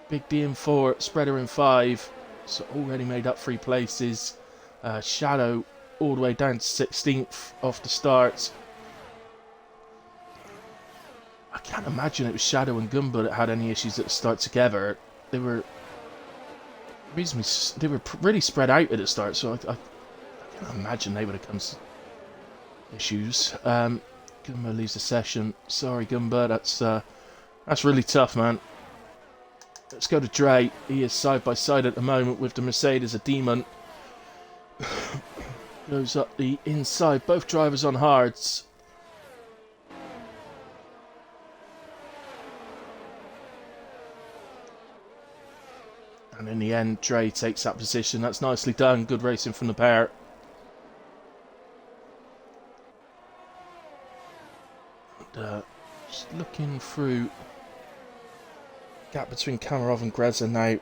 Big D in 4, Spreader in 5. So already made up 3 places. Shadow all the way down to 16th off the start. I can't imagine it was Shadow and Gumba that had any issues at the start together. They were really spread out at the start, so I can't imagine they would have come to issues. Gumba leaves the session. Sorry, Gumba. That's really tough, man. Let's go to Dre. He is side by side at the moment with the Mercedes, a demon. Goes up the inside. Both drivers on hards. And in the end, Dre takes that position. That's nicely done. Good racing from the pair. And, just looking through. Gap between Kamarov and Greza now.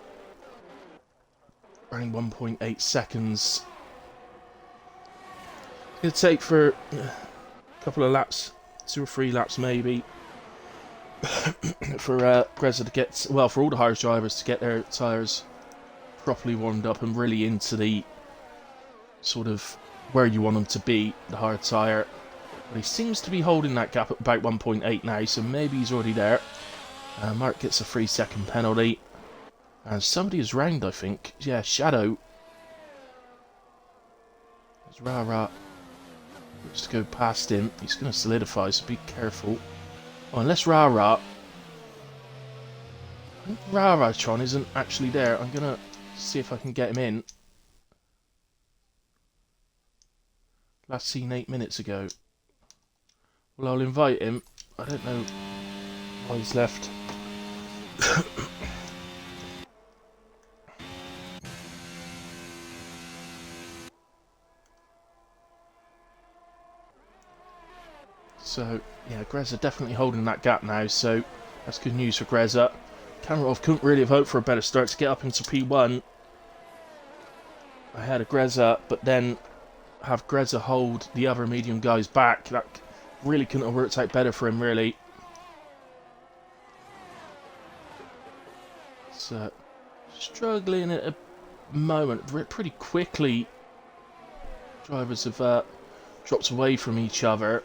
Around 1.8 seconds. It'll take for a couple of laps, 2 or 3 laps maybe, for Greza to get, well, for all the hard drivers to get their tyres properly warmed up and really into the sort of where you want them to be, the hard tyre. But he seems to be holding that gap at about 1.8 now, so maybe he's already there. Mark gets a 3-second penalty. And somebody is round, I think. Yeah, Shadow. There's Rara. Just to go past him. He's going to solidify, so be careful. Oh, unless Rara... I think Raratron isn't actually there. I'm going to see if I can get him in. Last seen 8 minutes ago. Well, I'll invite him. I don't know why he's left. So, yeah, Greza definitely holding that gap now, so that's good news for Greza. Kamarov couldn't really have hoped for a better start to get up into P1 ahead of Greza, but then have Greza hold the other medium guys back. That really couldn't have worked out better for him, really. So, struggling at a moment. Pretty quickly, drivers have dropped away from each other.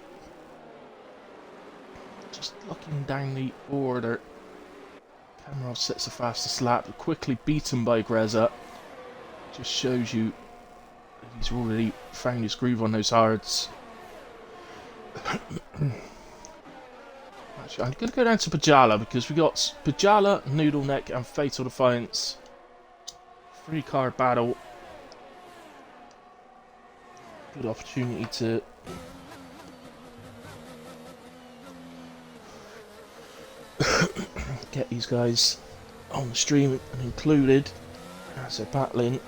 Just looking down the order. Kamarov sets the fastest lap, but quickly beaten by Greza. Just shows you that he's already found his groove on those hards. Actually, I'm going to go down to Pajala because we got Pajala, Noodle Neck, and Fatal Defiance. 3-car battle. Good opportunity to get these guys on the stream and included as they're battling.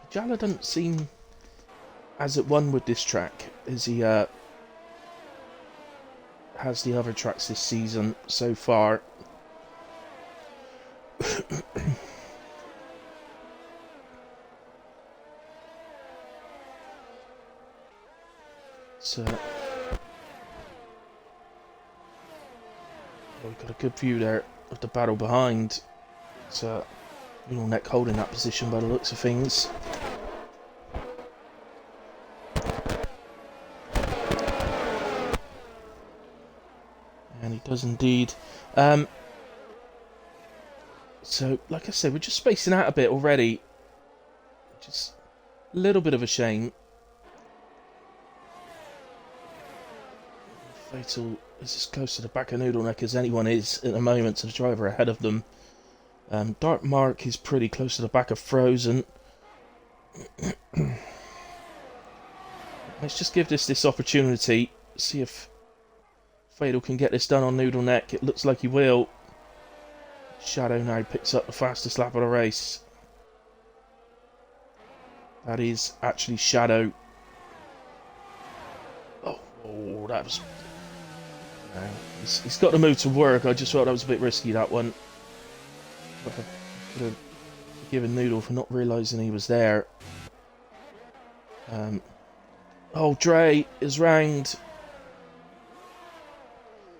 Pajala doesn't seem as at one with this track as he has the other tracks this season so far. So we've got a good view there of the battle behind. So Noodle Neck holding that position by the looks of things. And he does indeed. So, like I said, we're just spacing out a bit already. Just a little bit of a shame. Fatal is as close to the back of Noodle Neck as anyone is at the moment to the driver ahead of them. Dark Mark is pretty close to the back of Frozen. Let's just give this opportunity. See if Fatal can get this done on Noodle Neck. It looks like he will. Shadow now picks up the fastest lap of the race. That is actually Shadow. Oh, that was... No, he's got to move to work. I just thought that was a bit risky, that one. I could have forgiven Noodle for not realising he was there. Oh, Dre is round.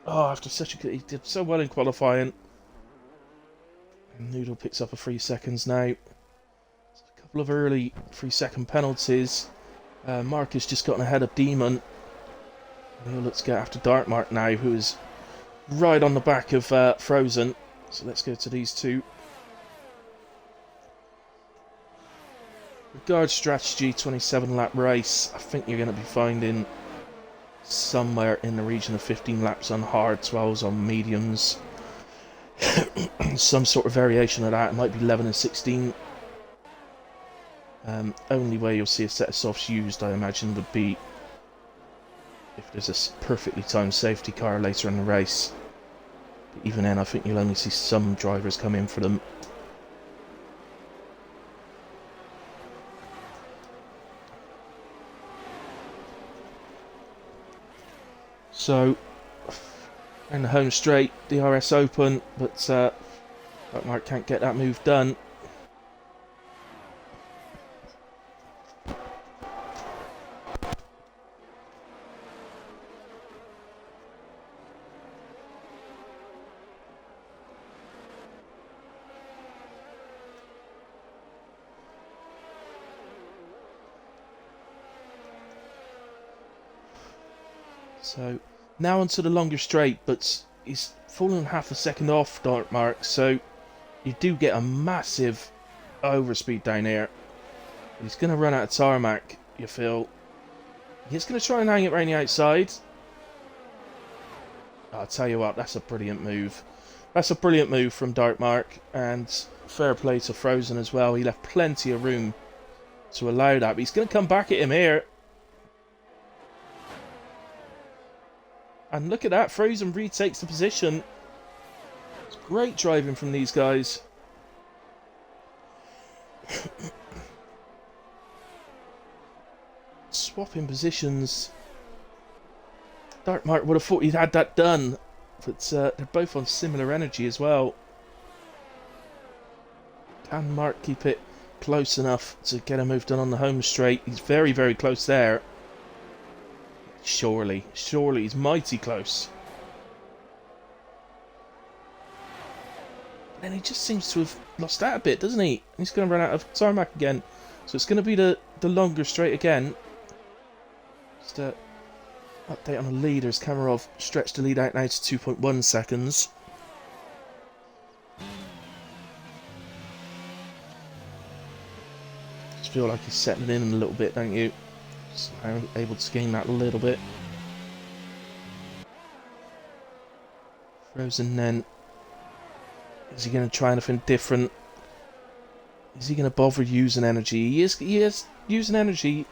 Oh, after such a good... He did so well in qualifying. And Noodle picks up a 3 seconds now. A couple of early 3-second penalties. Mark has just gotten ahead of Demon. Let's get after Dark Mark now, who is right on the back of Frozen. So let's go to these two. Regard strategy, 27-lap race. I think you're going to be finding somewhere in the region of 15 laps on hard, 12s on mediums. Some sort of variation of that. It might be 11 and 16. Only way you'll see a set of softs used, I imagine, would be if there's a perfectly timed safety car later in the race. But even then, I think you'll only see some drivers come in for them. So, in the home straight, DRS open, but Mark can't get that move done. So, now onto the longer straight, but he's fallen half a second off Mark, so you do get a massive overspeed down here. He's going to run out of tarmac, you feel. He's going to try and hang it around the outside. I'll tell you what, that's a brilliant move. That's a brilliant move from Mark, and fair play to Frozen as well. He left plenty of room to allow that, but he's going to come back at him here. And look at that, Frozen retakes the position. It's great driving from these guys. Swapping positions. Mark would have thought he'd had that done, but they're both on similar energy as well. Can Mark keep it close enough to get a move done on the home straight? He's very, very close there. Surely, he's mighty close. And he just seems to have lost that a bit, doesn't he? He's going to run out of tarmac again. So it's going to be the longer straight again. Just update on the leaders. Kamarov stretched the lead out now to 2.1 seconds. Just feel like he's settling in a little bit, don't you? So I'm able to gain that a little bit. Frozen then. Is he going to try anything different? Is he going to bother using energy? He is using energy.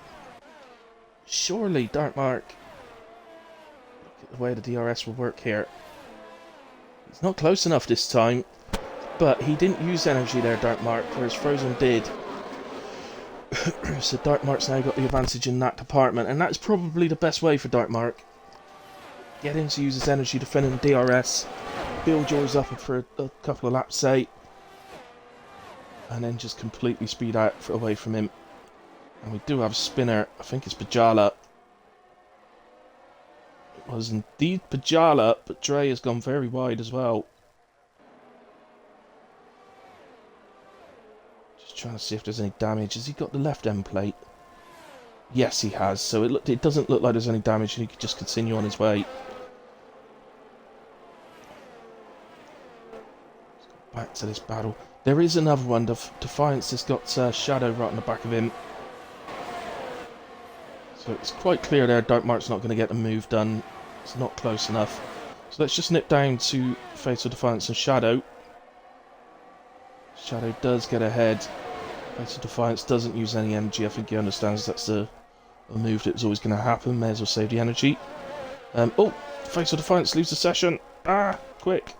Surely, Mark. Look at the way the DRS will work here. He's not close enough this time. But he didn't use energy there, Mark, whereas Frozen did. So Mark's now got the advantage in that department, and that's probably the best way for Mark. Get him to use his energy defending DRS, build yours up for a couple of laps, say, and then just completely speed out away from him. And we do have a spinner. I think it's Pajala. It was indeed Pajala, but Dre has gone very wide as well. Trying to see if there's any damage. Has he got the left end plate? Yes, he has. So it doesn't look like there's any damage, and he could just continue on his way. Let's go back to this battle. There is another one. Defiance has got Shadow right on the back of him. So it's quite clear there Mark's not going to get the move done. It's not close enough. So let's just nip down to Fatal Defiance and Shadow. Shadow does get ahead. Fatal Defiance doesn't use any energy. I think he understands that's a move that was always going to happen. May as well save the energy. Oh! Fatal Defiance loses the session. Ah! Quick!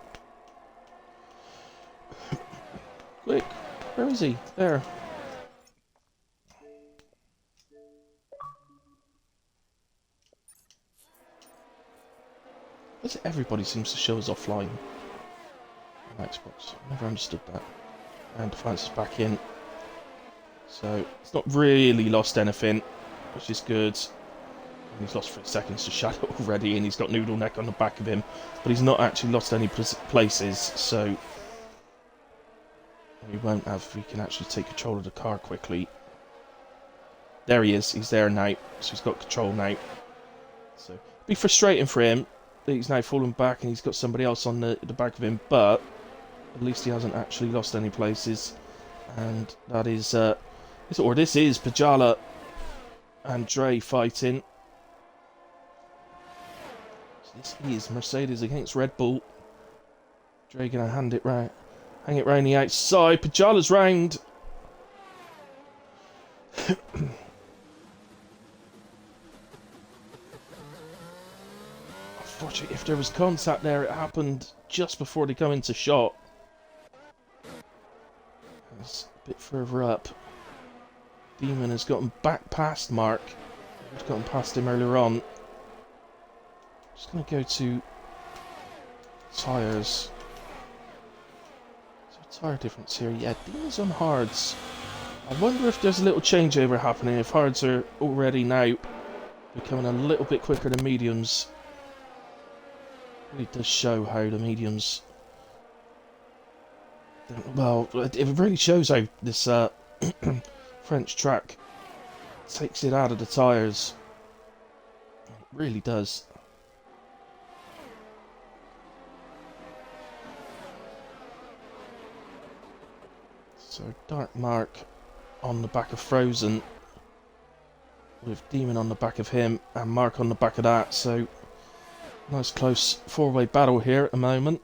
Quick! Where is he? There. Why is it everybody seems to show us offline on Xbox? I never understood that. And Defiance is back in. So, it's not really lost anything, which is good. And he's lost 3 seconds to Shadow already, and he's got Noodle Neck on the back of him. But he's not actually lost any places, so we can actually take control of the car quickly. There he is, he's there now, so he's got control now. So, it'll be frustrating for him that he's now fallen back and he's got somebody else on the back of him, but at least he hasn't actually lost any places. And that is, this is Pajala and Dre fighting. So this is Mercedes against Red Bull. Dre gonna hang it round the outside. Pajala's round. Unfortunately, if there was contact there, it happened just before they come into shot. It's a bit further up. Demon has gotten back past Mark. He's gotten past him earlier on. Just going to go to tyres. Is there a tyre difference here? Yeah, Demon's on hards. I wonder if there's a little changeover happening, if hards are already now becoming a little bit quicker than mediums. It really does show how the mediums... Well, it really shows how this French track takes it out of the tyres. It really does. So Dark Mark on the back of Frozen, with Demon on the back of him and Mark on the back of that. So nice close four-way battle here at the moment.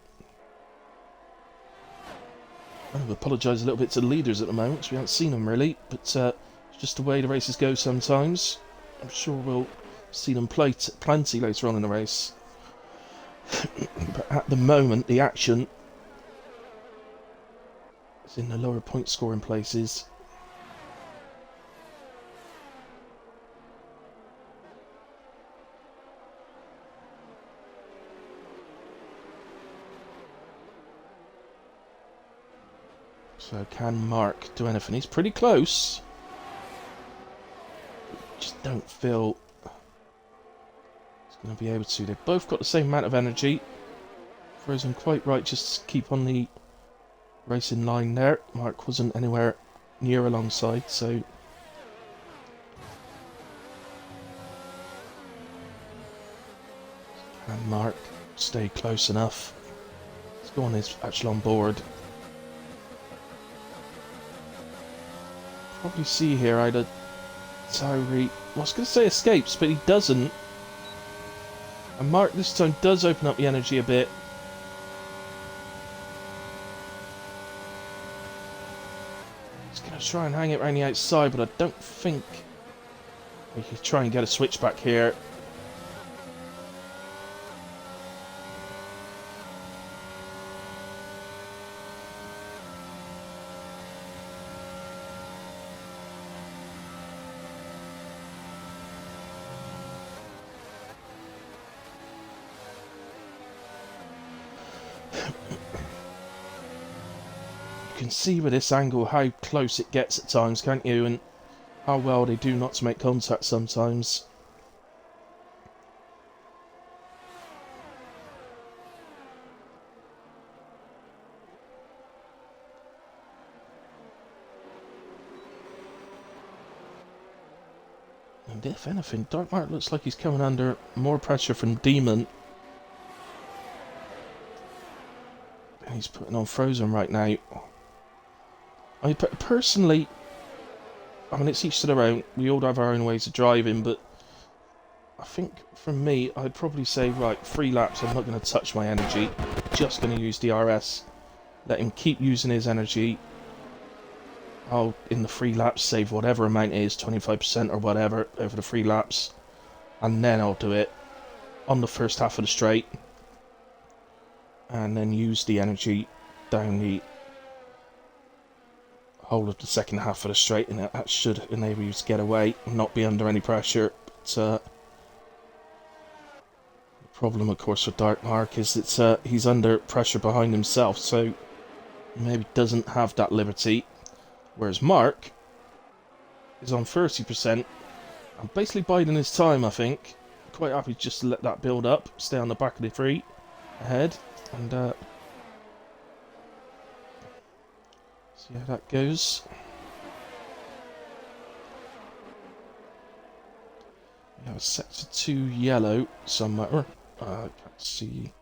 I apologise a little bit to the leaders at the moment, because we haven't seen them really, but it's just the way the races go sometimes. I'm sure we'll see them play plenty later on in the race. But at the moment, the action is in the lower point scoring places. So can Mark do anything? He's pretty close. Just don't feel he's going to be able to. They've both got the same amount of energy. Frozen quite right, just to keep on the racing line there. Mark wasn't anywhere near alongside, so... Can Mark stay close enough? Let's go on, he's actually on board. Probably see here either Tauri... I was going to say escapes, but he doesn't. And Mark this time does open up the energy a bit. He's going to try and hang it around the outside, but I don't think we can try and get a switchback here. You can see with this angle how close it gets at times, can't you? And how well they do not to make contact sometimes. And if anything, Dark Mark looks like he's coming under more pressure from Demon. And he's putting on Frozen right now. I mean, personally, I mean, it's each to their own. We all have our own ways of driving, but I think from me, I'd probably say, right, 3 laps, I'm not going to touch my energy. Just going to use DRS. Let him keep using his energy. I'll, in the 3 laps, save whatever amount it is, 25% or whatever, over the 3 laps. And then I'll do it on the first half of the straight. And then use the energy down the whole of the second half of the straight, and that should enable you to get away and not be under any pressure. But the problem, of course, with Dark Mark is that he's under pressure behind himself, so maybe doesn't have that liberty. Whereas Mark is on 30% and basically biding his time, I think. Quite happy just to let that build up, stay on the back of the 3 ahead, and see how that goes. We have a sector 2 yellow somewhere. I can't see.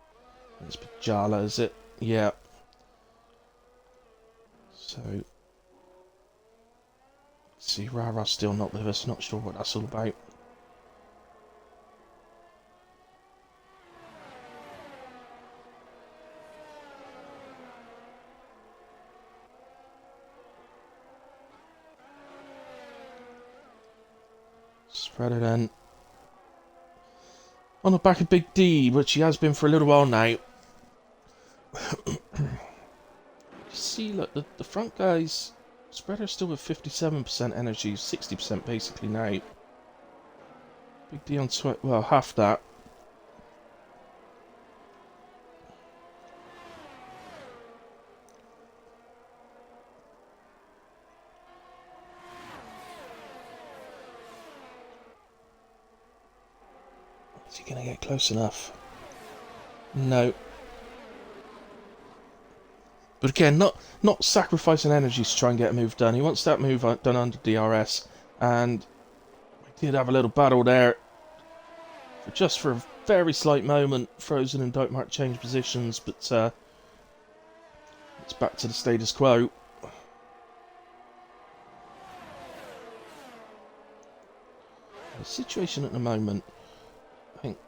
It's Pajala, is it? Yeah. So, let's see, Rara's still not with us. Not sure what that's all about. Spread it in. on the back of Big D, which he has been for a little while now. See, look, the front guys, Spreader's still with 57% energy, 60% basically now. Big D on well, half that. Is he going to get close enough? No. But again, not sacrificing energy to try and get a move done. He wants that move done under DRS, and we did have a little battle there. Just for a very slight moment, Frozen and Dark Mark changed positions, but it's back to the status quo. The situation at the moment, I think,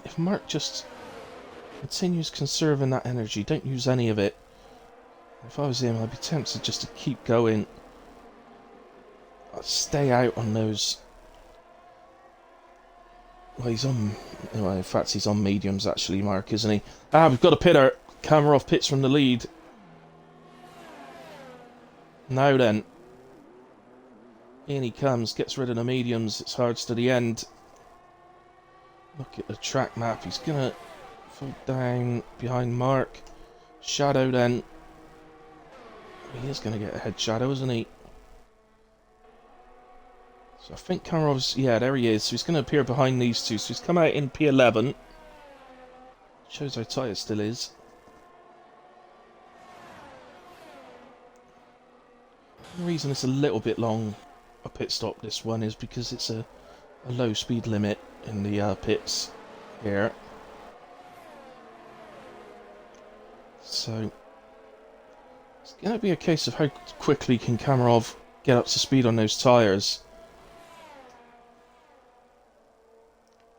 if Mark just continues conserving that energy, don't use any of it. If I was him, I'd be tempted just to keep going. I'd stay out on those. Well, he's on. Well, in fact, he's on mediums actually, Mark, isn't he? Ah, we've got a pitter. Camera off pits from the lead. Now then. In he comes, gets rid of the mediums. It's hards to the end. Look at the track map. He's gonna fall down behind Mark. Shadow then. He is gonna get ahead Shadow, isn't he? So I think Kamarov's... Yeah, there he is. So he's going to appear behind these two. So he's come out in P11. Shows how tight it still is. The reason it's a little bit long, a pit stop, this one, is because it's a low speed limit in the pits here. So it's going to be a case of how quickly can Kamarov get up to speed on those tyres.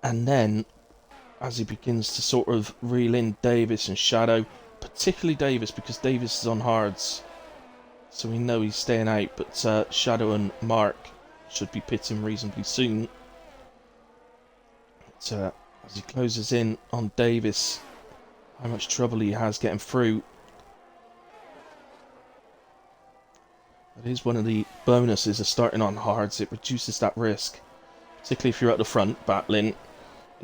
And then, as he begins to sort of reel in Davis and Shadow, particularly Davis, because Davis is on hards, so we know he's staying out, but Shadow and Mark should be pitting reasonably soon. But, as he closes in on Davis, how much trouble he has getting through. That is one of the bonuses of starting on hards. It reduces that risk, particularly if you're at the front battling.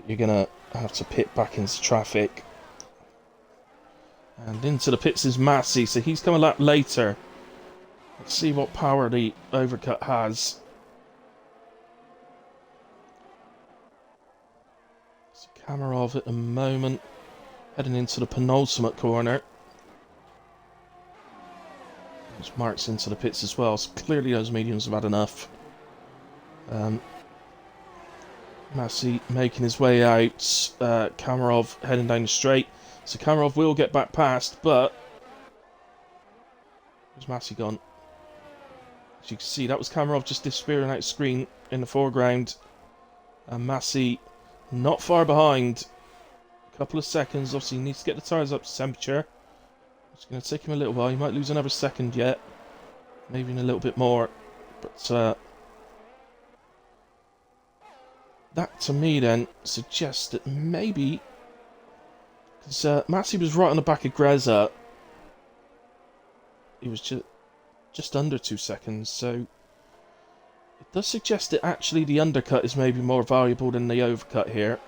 You're going to have to pit back into traffic. And into the pits is Massey, so he's come a lap later. Let's see what power the overcut has. So Kamarov at the moment, heading into the penultimate corner. There's Marks into the pits as well, so clearly those mediums have had enough. Massey making his way out, Kamarov heading down the straight, so Kamarov will get back past, but where's Massey gone? As you can see, that was Kamarov just disappearing out of screen in the foreground, and Massey not far behind, a couple of seconds. Obviously he needs to get the tyres up to temperature. It's going to take him a little while. He might lose another second yet, maybe in a little bit more, but that, to me, then, suggests that maybe... Because Massey was right on the back of Greza. He was just under 2 seconds, so... It does suggest that actually the undercut is maybe more valuable than the overcut here.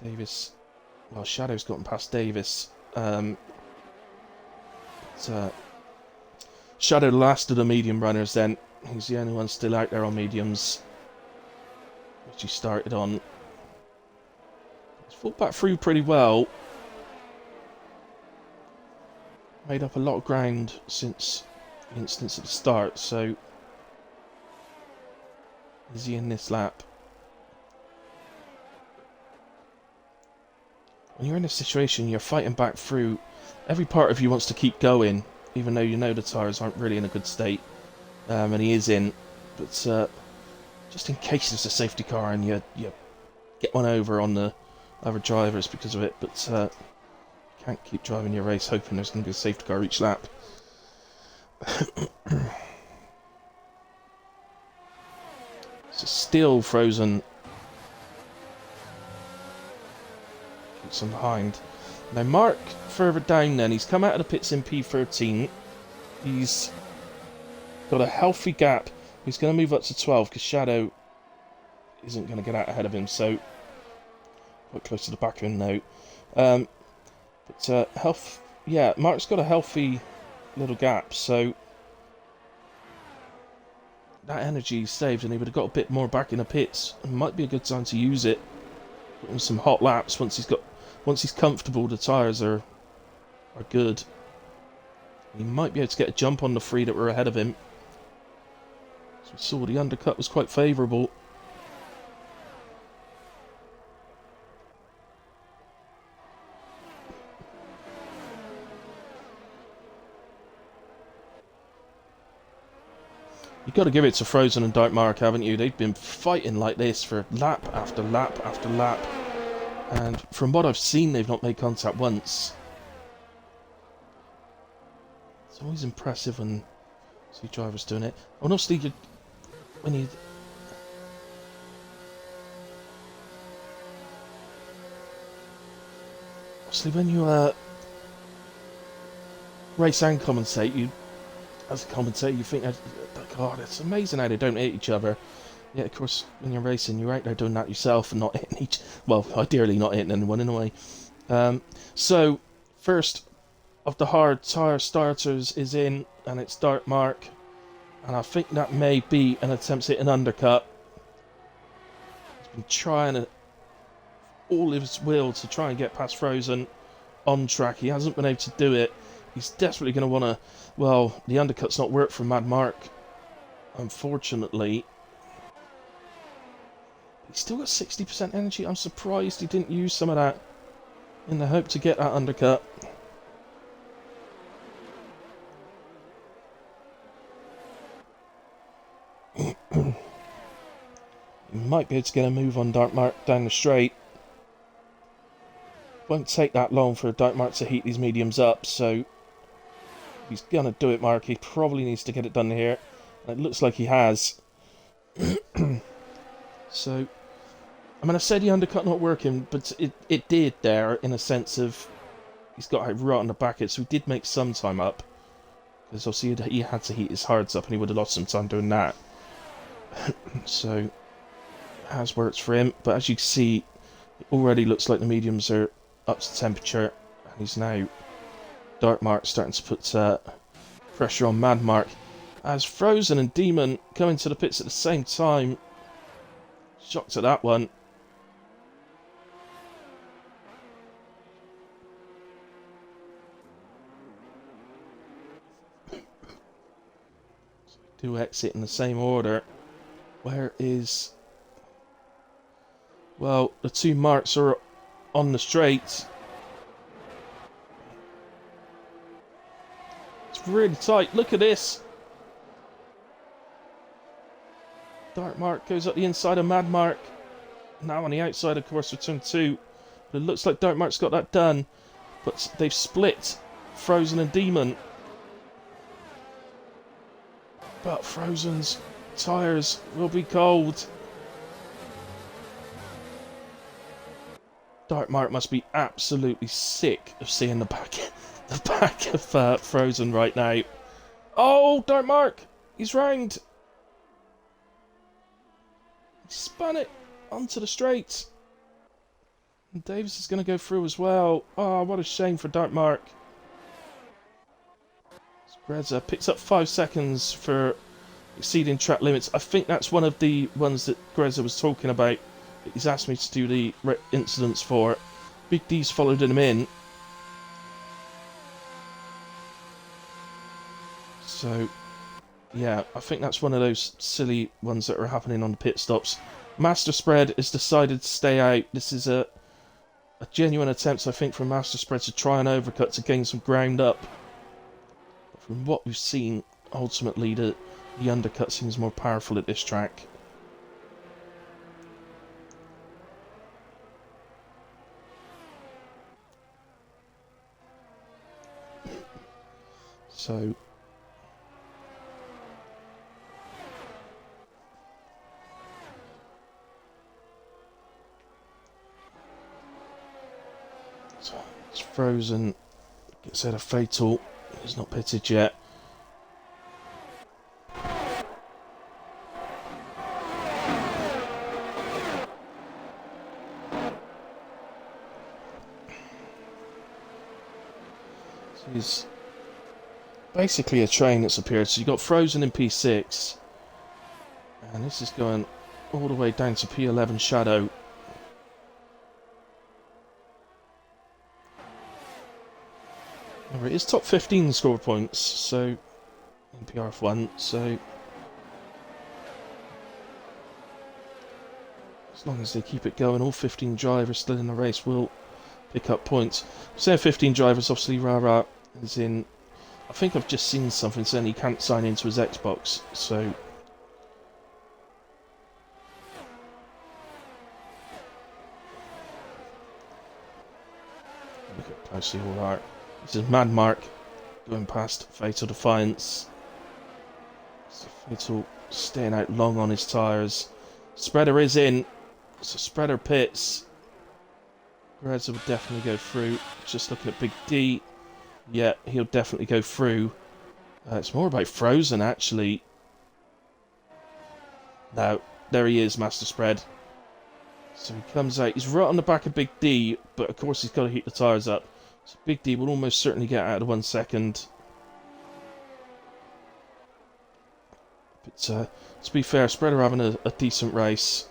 Davis... Well, Shadow's gotten past Davis. Shadow, the last of the medium runners, then. He's the only one still out there on mediums, which he started on. He's fought back through pretty well. Made up a lot of ground since the instance at the start, so is he in this lap? When you're in this situation, you're fighting back through. Every part of you wants to keep going, even though you know the tyres aren't really in a good state. And he is in, but just in case there's a safety car and you get one over on the other drivers because of it, but you can't keep driving your race hoping there's going to be a safety car each lap. So still Frozen keeps him behind. Now Mark further down then, he's come out of the pits in P13. He's got a healthy gap. He's going to move up to 12 because Shadow isn't going to get out ahead of him, so quite close to the back of him now. Health, yeah, Mark's got a healthy little gap, so that energy he's saved, and he would have got a bit more back in the pits. It might be a good time to use it. Put in some hot laps once he's comfortable. The tyres are good. He might be able to get a jump on the three that were ahead of him. As we saw, the undercut was quite favourable. You've got to give it to Frozen and Dark Mark, haven't you? They've been fighting like this for lap after lap after lap. And from what I've seen, they've not made contact once. It's always impressive when you see drivers doing it. Honestly, when you race and commentate, as a commentator, you think, God, it's amazing how they don't hit each other. Yeah, of course, when you're racing, you're out there doing that yourself and not hitting well, ideally not hitting anyone in a way. So, first of the hard tyre starters is in, and it's Dark Mark. And I think that may be an attempt to hit an undercut. He's been trying all of his will to try and get past Frozen on track. He hasn't been able to do it. He's desperately going to want to... Well, the undercut's not worked for Mad Mark, unfortunately. He's still got 60% energy. I'm surprised he didn't use some of that in the hope to get that undercut. He might be able to get a move on Dark Mark down the straight. Won't take that long for Dark Mark to heat these mediums up, so he's gonna do it, Mark. He probably needs to get it done here. And it looks like he has. So, I mean, I said the undercut not working, but it did there, in a sense of he's got it right on the back end, so he did make some time up. Because obviously he had to heat his hards up, and he would have lost some time doing that. So, it has worked for him, but as you can see, it already looks like the mediums are up to temperature, and he's now, Dark Mark, starting to put pressure on Mad Mark. As Frozen and Demon come into the pits at the same time. Shocked at that one. Do exit in the same order. Where is... Well, the two Marks are on the straight. It's really tight. Look at this. Dark Mark goes up the inside of Mad Mark. Now on the outside, of course, for turn 2. But it looks like Dark Mark's got that done. But they've split Frozen and Demon. But Frozen's tyres will be cold. Dark Mark must be absolutely sick of seeing the back of Frozen right now. Oh, Dark Mark! He's round! He spun it onto the straight. And Davis is going to go through as well. Oh, what a shame for Dark Mark. Greza picks up 5 seconds for exceeding track limits. I think that's one of the ones that Greza was talking about. He's asked me to do the incidents for. Big D's followed him in. So, yeah, I think that's one of those silly ones that are happening on the pit stops. Master Spread has decided to stay out. This is a genuine attempt, I think, from Master Spread to try and overcut to gain some ground up. But from what we've seen, ultimately, the undercut seems more powerful at this track. So... It's frozen. Gets out of fatal. He's not pitted yet. So he's basically a train that's appeared. So you got frozen in P6, and this is going all the way down to P11 Shadow. It is top 15 score points, so in PRF1, so as long as they keep it going, all 15 drivers still in the race will pick up points. Saying 15 drivers, obviously Rara is in. I think I've just seen something saying he can't sign into his Xbox, so look at how closely all are. This is Mad Mark going past Fatal Defiance. So Fatal staying out long on his tyres. Spreader is in, so Spreader pits. Reza will definitely go through. Just looking at Big D. Yeah, he'll definitely go through. It's more about Frozen, actually. No, there he is, Master Spread. So he comes out. He's right on the back of Big D, but of course he's got to heat the tyres up. So Big D will almost certainly get out of 1 second. But to be fair, Spreader having a decent race.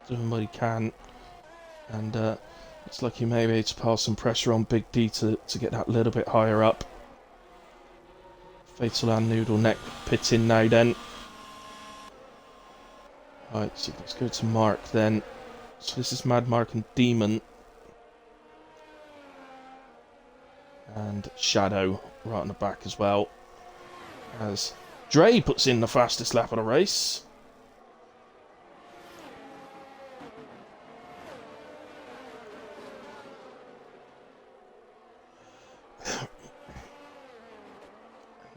Doing what he can. And it's like he may be able to pass some pressure on Big D to get that little bit higher up. Fatal and Noodle Neck pit in now then. Right, so let's go to Mark then. So this is Mad Mark and Demon. And Shadow right on the back as well. As Dre puts in the fastest lap of the race.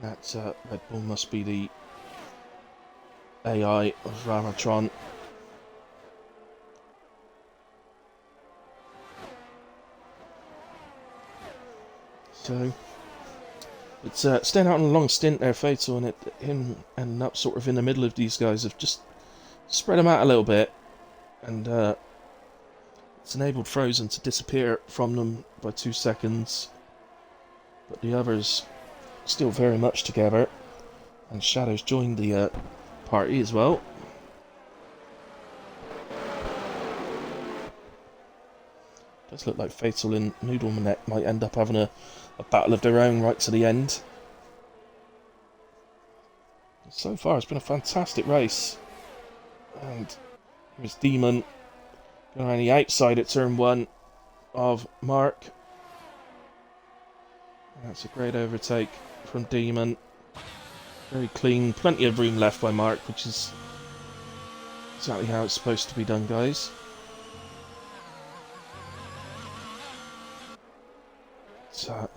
That Red Bull must be the AI of Ramatron. So it's staying out on a long stint there, Fatal, and him ending up sort of in the middle of these guys have just spread them out a little bit, and it's enabled Frozen to disappear from them by 2 seconds, but the others still very much together, and Shadow's joined the party as well. Does look like Fatal and Noodle Neck might end up having a battle of their own right to the end. So far it's been a fantastic race, and here's Demon going around the outside at turn 1 of Mark. That's a great overtake from Demon. Very clean, plenty of room left by Mark, which is exactly how it's supposed to be done, guys. So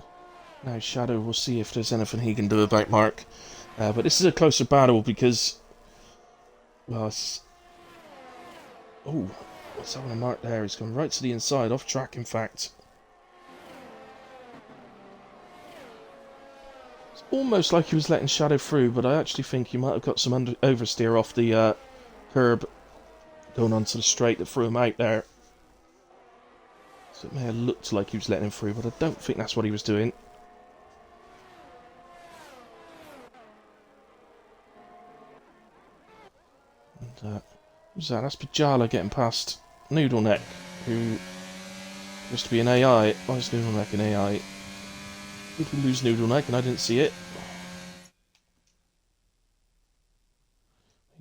now Shadow will see if there's anything he can do about Mark. But this is a closer battle because, well, it's... Oh, what's happening to Mark there? He's gone right to the inside, off track in fact. It's almost like he was letting Shadow through, but I actually think he might have got some oversteer off the curb going onto the straight that threw him out there. So it may have looked like he was letting him through, but I don't think that's what he was doing. And who's that? That's Pajala getting past Noodle Neck, who used to be an AI. Why is Noodle Neck an AI? Did we lose Noodle Neck and I didn't see it?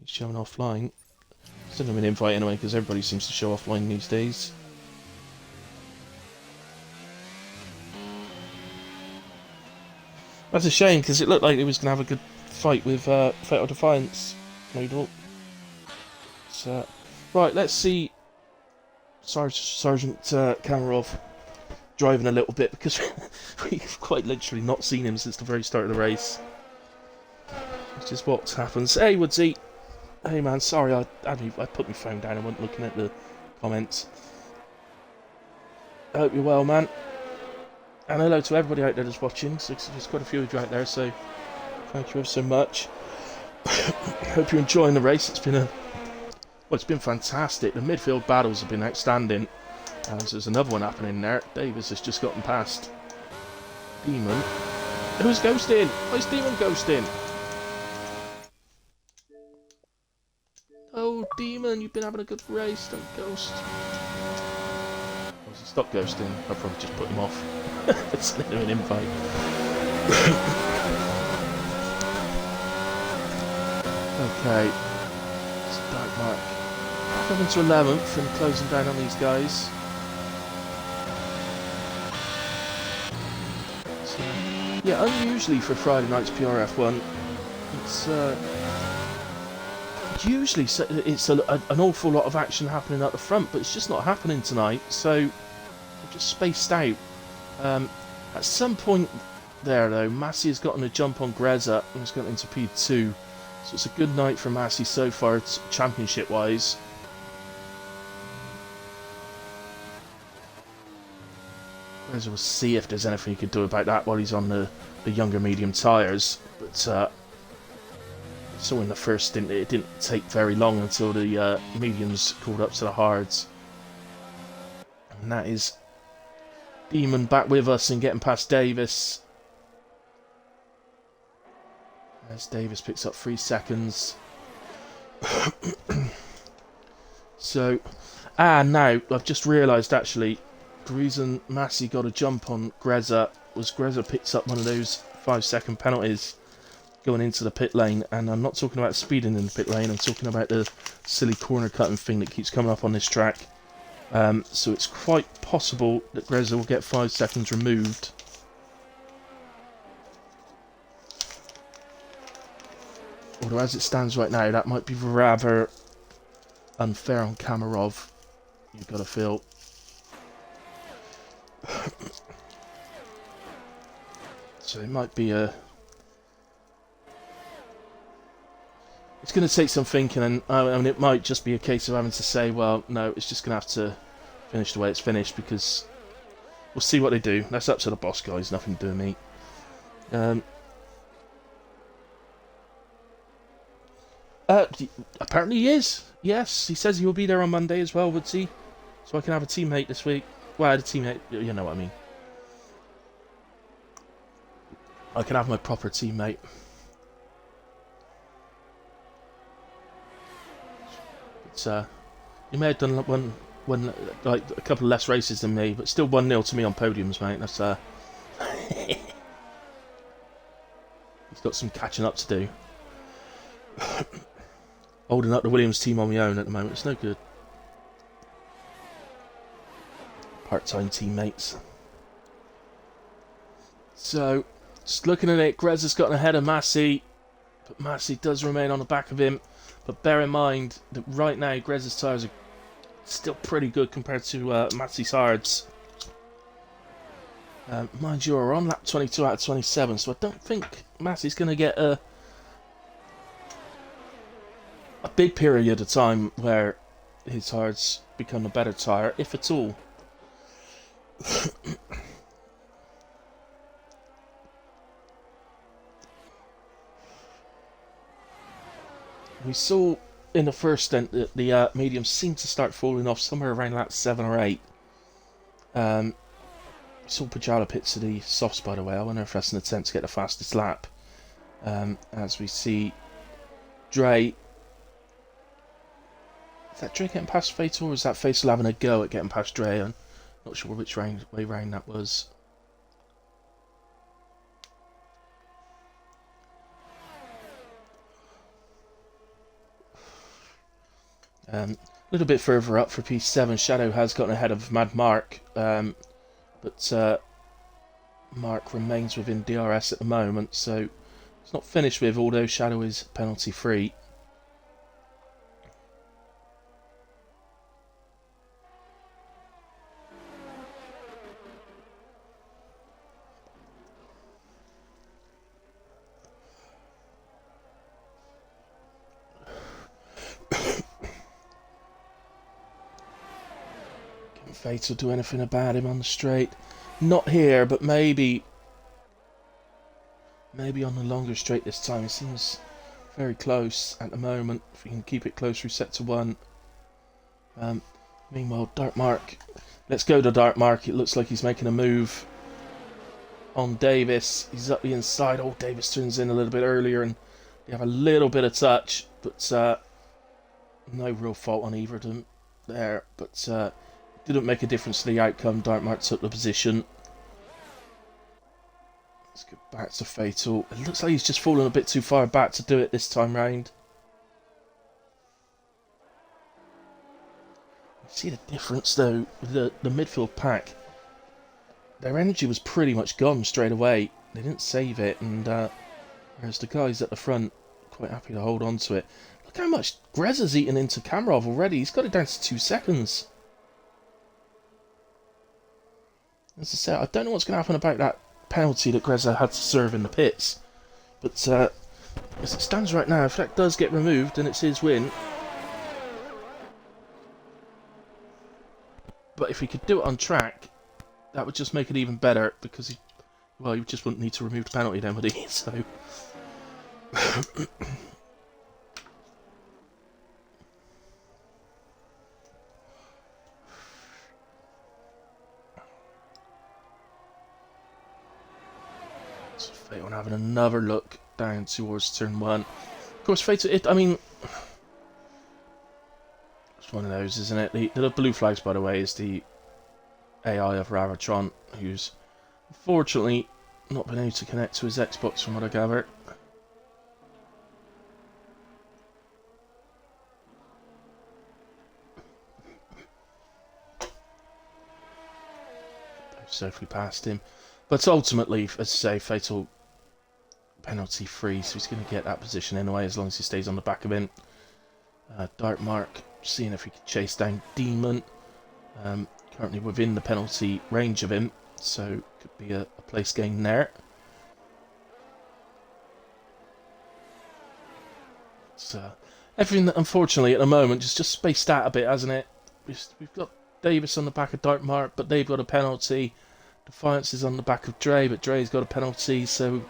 He's showing offline. Send him an invite anyway, because everybody seems to show offline these days. That's a shame, because it looked like he was going to have a good fight with Fatal Defiance, Noodle. So, right, let's see Sergeant Kamarov driving a little bit, because we've quite literally not seen him since the very start of the race. Which is what happens. Hey, Woodsy. Hey, man, sorry, I put my phone down. I wasn't looking at the comments. I hope you're well, man. And hello to everybody out there that's watching. So there's quite a few of you out there, so thank you ever so much. Hope you're enjoying the race. It's been fantastic. The midfield battles have been outstanding. There's another one happening there. Davis has just gotten past Demon. Who's ghosting? Why is Demon ghosting? Oh, Demon, you've been having a good race. Don't ghost. Stop ghosting. I'll probably just put him off. Send him an invite. Okay. Start mark. Coming to 11th and closing down on these guys. So, yeah, unusually for Friday night's PRF1, it's usually it's an awful lot of action happening at the front, but it's just not happening tonight. So I'm just spaced out. At some point there, though, Massey has gotten a jump on Greza and has gotten into P2. So it's a good night for Massey so far, championship-wise. Greza will see if there's anything he can do about that while he's on the younger medium tyres. But so in the first stint, it didn't take very long until the mediums called up to the hards. And that is Demon back with us and getting past Davis. As Davis picks up 3 seconds. So, now I've just realised actually the reason Massey got a jump on Greza was Greza picks up one of those 5-second penalties going into the pit lane, and I'm not talking about speeding in the pit lane, I'm talking about the silly corner cutting thing that keeps coming up on this track. So it's quite possible that Greza will get 5 seconds removed. Although as it stands right now, that might be rather unfair on Kamarov, you've got to feel. So it might be a... It's going to take some thinking, and I mean, it might just be a case of having to say, well, no, it's just going to have to finish the way it's finished, because we'll see what they do. That's up to the boss guys, nothing to do with me. Apparently he is. Yes, he says he will be there on Monday as well, would he? So I can have a teammate this week. Well, I had a teammate, you know what I mean. I can have my proper teammate. But, you may have done one, like a couple of less races than me, but still 1-0 to me on podiums, mate. That's he's got some catching up to do. Holding up the Williams team on my own at the moment, it's no good. Part-time teammates. So, just looking at it, Greza's gotten ahead of Massey, but Massey does remain on the back of him. But bear in mind that right now Greza's tyres are still pretty good compared to Massey's hards. Mind you, we're on lap 22 out of 27, so I don't think Massey's going to get a big period of time where his hards become a better tyre, if at all. We saw in the first stint that the mediums seemed to start falling off somewhere around lap 7 or 8. We saw Pajala pit to the softs, by the way. I wonder if that's an attempt to get the fastest lap. As we see Dre. Is that Dre getting past Fatal, or is that Fatal having a go at getting past Dre? I'm not sure which way round that was. A little bit further up for P7, Shadow has gotten ahead of Mad Mark, but Mark remains within DRS at the moment, so it's not finished with, although Shadow is penalty free. Fatal do anything about him on the straight? Not here, but maybe on the longer straight this time. It seems very close at the moment. If we can keep it close, reset to 1. Meanwhile, Dark Mark. Let's go to Dark Mark. It looks like he's making a move on Davis. He's up the inside. Oh, Davis turns in a little bit earlier and they have a little bit of touch, but no real fault on either of them there. But didn't make a difference to the outcome. Dark Mark took the position. Let's get back to Fatal. It looks like he's just fallen a bit too far back to do it this time round. See the difference though with the midfield pack. Their energy was pretty much gone straight away. They didn't save it, and whereas the guys at the front quite happy to hold on to it. Look how much Greza's eaten into Kamarov already. He's got it down to 2 seconds. As I said, I don't know what's going to happen about that penalty that Greza had to serve in the pits, but as it stands right now, if that does get removed, then it's his win. But if he could do it on track, that would just make it even better, because he just wouldn't need to remove the penalty then, would he? So Fatal having another look down towards turn 1. Of course, Fatal, it's one of those, isn't it? The blue flags, by the way, is the AI of Ravatron, who's unfortunately not been able to connect to his Xbox from what I gather. Safely past him. But ultimately, as I say, Fatal penalty free, so he's going to get that position anyway, as long as he stays on the back of him. Dark Mark seeing if he can chase down Demon. Currently within the penalty range of him, so could be a place gain there. So everything that, unfortunately, at the moment just spaced out a bit, hasn't it? We've got Davis on the back of Dark Mark, but they've got a penalty. Defiance is on the back of Dre, but Dre's got a penalty, so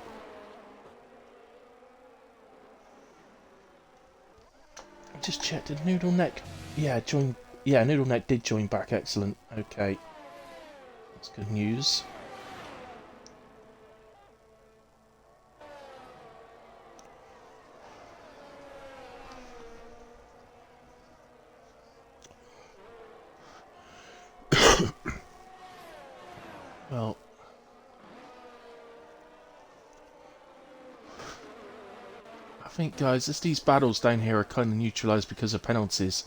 I just checked. Did Noodle Neck? Yeah, join. Yeah, Noodle Neck did join back. Excellent. Okay, that's good news. Well, I think, guys, as these battles down here are kind of neutralised because of penalties,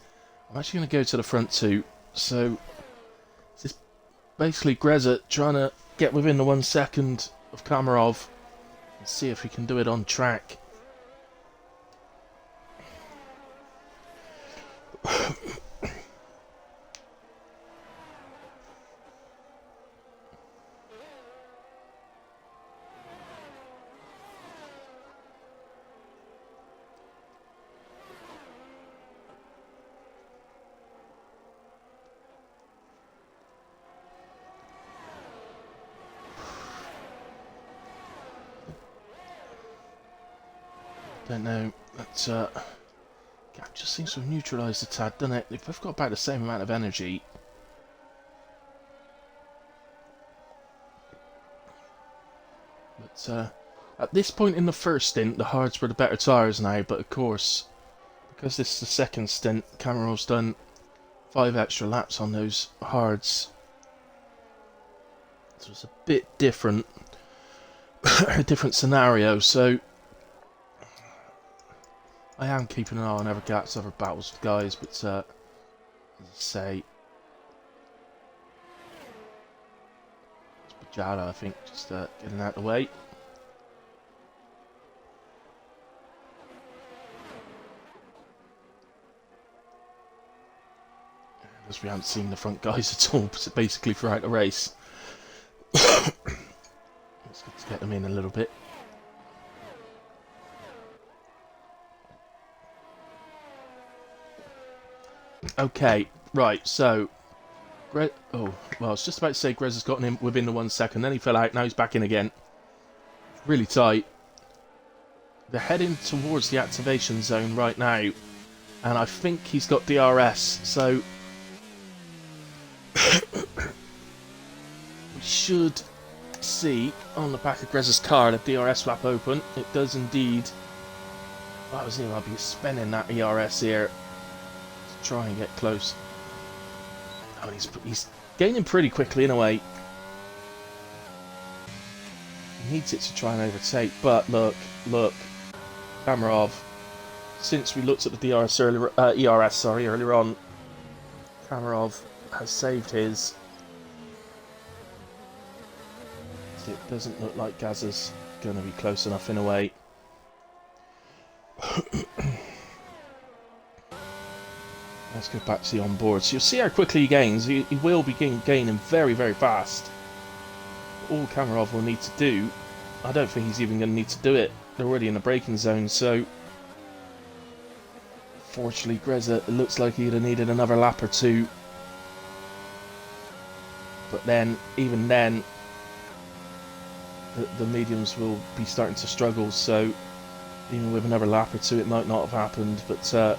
I'm actually going to go to the front two. So, this is basically Greza trying to get within the 1 second of Kamarov and see if he can do it on track. Don't know, that gap just seems to have neutralised a tad, doesn't it? They've both got about the same amount of energy. But at this point in the first stint, the hards were the better tyres now, but of course, because this is the second stint, Camarov's done 5 extra laps on those hards. So it's a bit different, a different scenario, so I am keeping an eye on other gaps, other battles with guys, but as I say, it's Bajada, I think, just getting out of the way. As we haven't seen the front guys at all, basically throughout the race. Let's get them in a little bit. Okay, right, so Oh, well, I was just about to say Grez has gotten him within the 1 second. Then he fell out. Now he's back in again. Really tight. They're heading towards the activation zone right now. And I think he's got DRS. So we should see on the back of Grez's car the DRS flap open. It does indeed. I was thinking I'll be spending that ERS here to try and get close. Oh, he's gaining pretty quickly in a way. He needs it to try and overtake, but look, Kamarov. Since we looked at the DRS earlier, ERS earlier on, Kamarov has saved his. It doesn't look like Gazza's going to be close enough in a way. Let's go back to the onboard. So you'll see how quickly he gains. He will be gaining very, very fast. All Kamarov will need to do, I don't think he's even going to need to do it. They're already in the braking zone, so fortunately Greza, it looks like he'd have needed another lap or two. But then, even then, the mediums will be starting to struggle, so even with another lap or two it might not have happened, but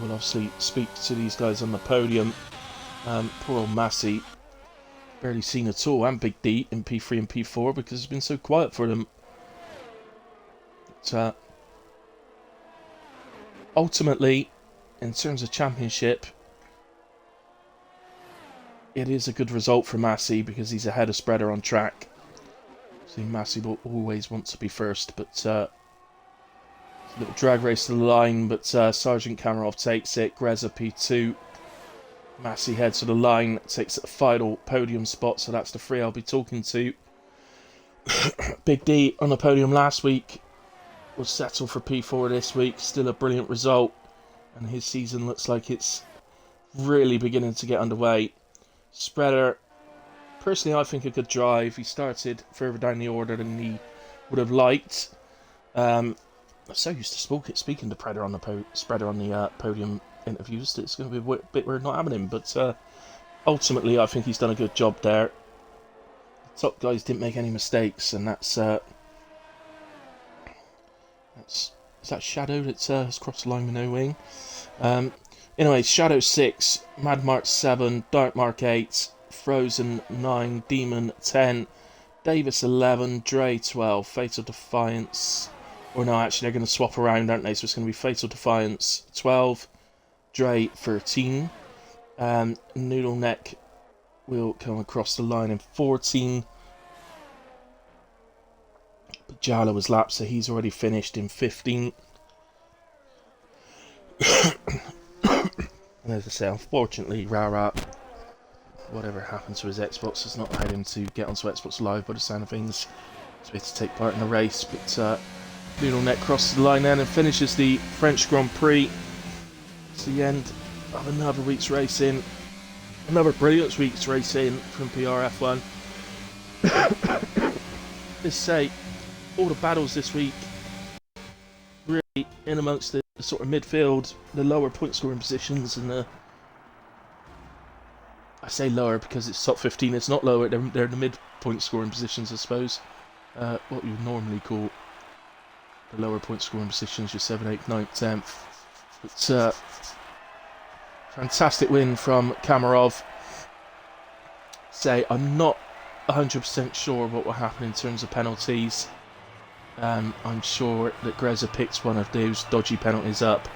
we'll obviously speak to these guys on the podium. Poor old Massey, barely seen at all, and Big D in P3 and P4 because it's been so quiet for them. But, ultimately, in terms of championship, it is a good result for Massey because he's ahead of Spreader on track. So Massey will always want to be first, but a little drag race to the line, but Sergeant Kamarov takes it. Greza P2. Massey heads to the line, takes the final podium spot, so that's the three I'll be talking to. Big D on the podium last week was settled for P4 this week. Still a brilliant result, and his season looks like it's really beginning to get underway. Spreader, personally I think a good drive. He started further down the order than he would have liked. I'm so used to speaking to Spreader on the podium interviews. It's going to be a bit weird not having him, but ultimately I think he's done a good job there. The top guys didn't make any mistakes, and that's is that Shadow that has crossed the line with no wing. Anyway, Shadow 6, Mad Mark 7, Dark Mark 8, Frozen 9, Demon 10, Davis 11, Dre 12, Fatal Defiance. Or no, actually, they're going to swap around, aren't they? So it's going to be Fatal Defiance 12, Dre 13. Noodle Neck will come across the line in 14. But Jala was lapped, so he's already finished in 15. And as I say, unfortunately, Rara, whatever happened to his Xbox, has not allowed him to get onto Xbox Live by the sound of things. He's able to take part in the race, but Noodle Neck crosses the line then and finishes the French Grand Prix. It's the end of another week's racing. Another brilliant week's racing from PRF1. Let's say, all the battles this week, really in amongst the sort of midfield, the lower point scoring positions, and I say lower because it's top 15, it's not lower, they're the mid point scoring positions, I suppose. What you would normally call the lower point scoring positions, your 7th, 8th, 9th, 10th. But fantastic win from Kamarov. Say, I'm not 100% sure what will happen in terms of penalties. I'm sure that Greza picked one of those dodgy penalties up.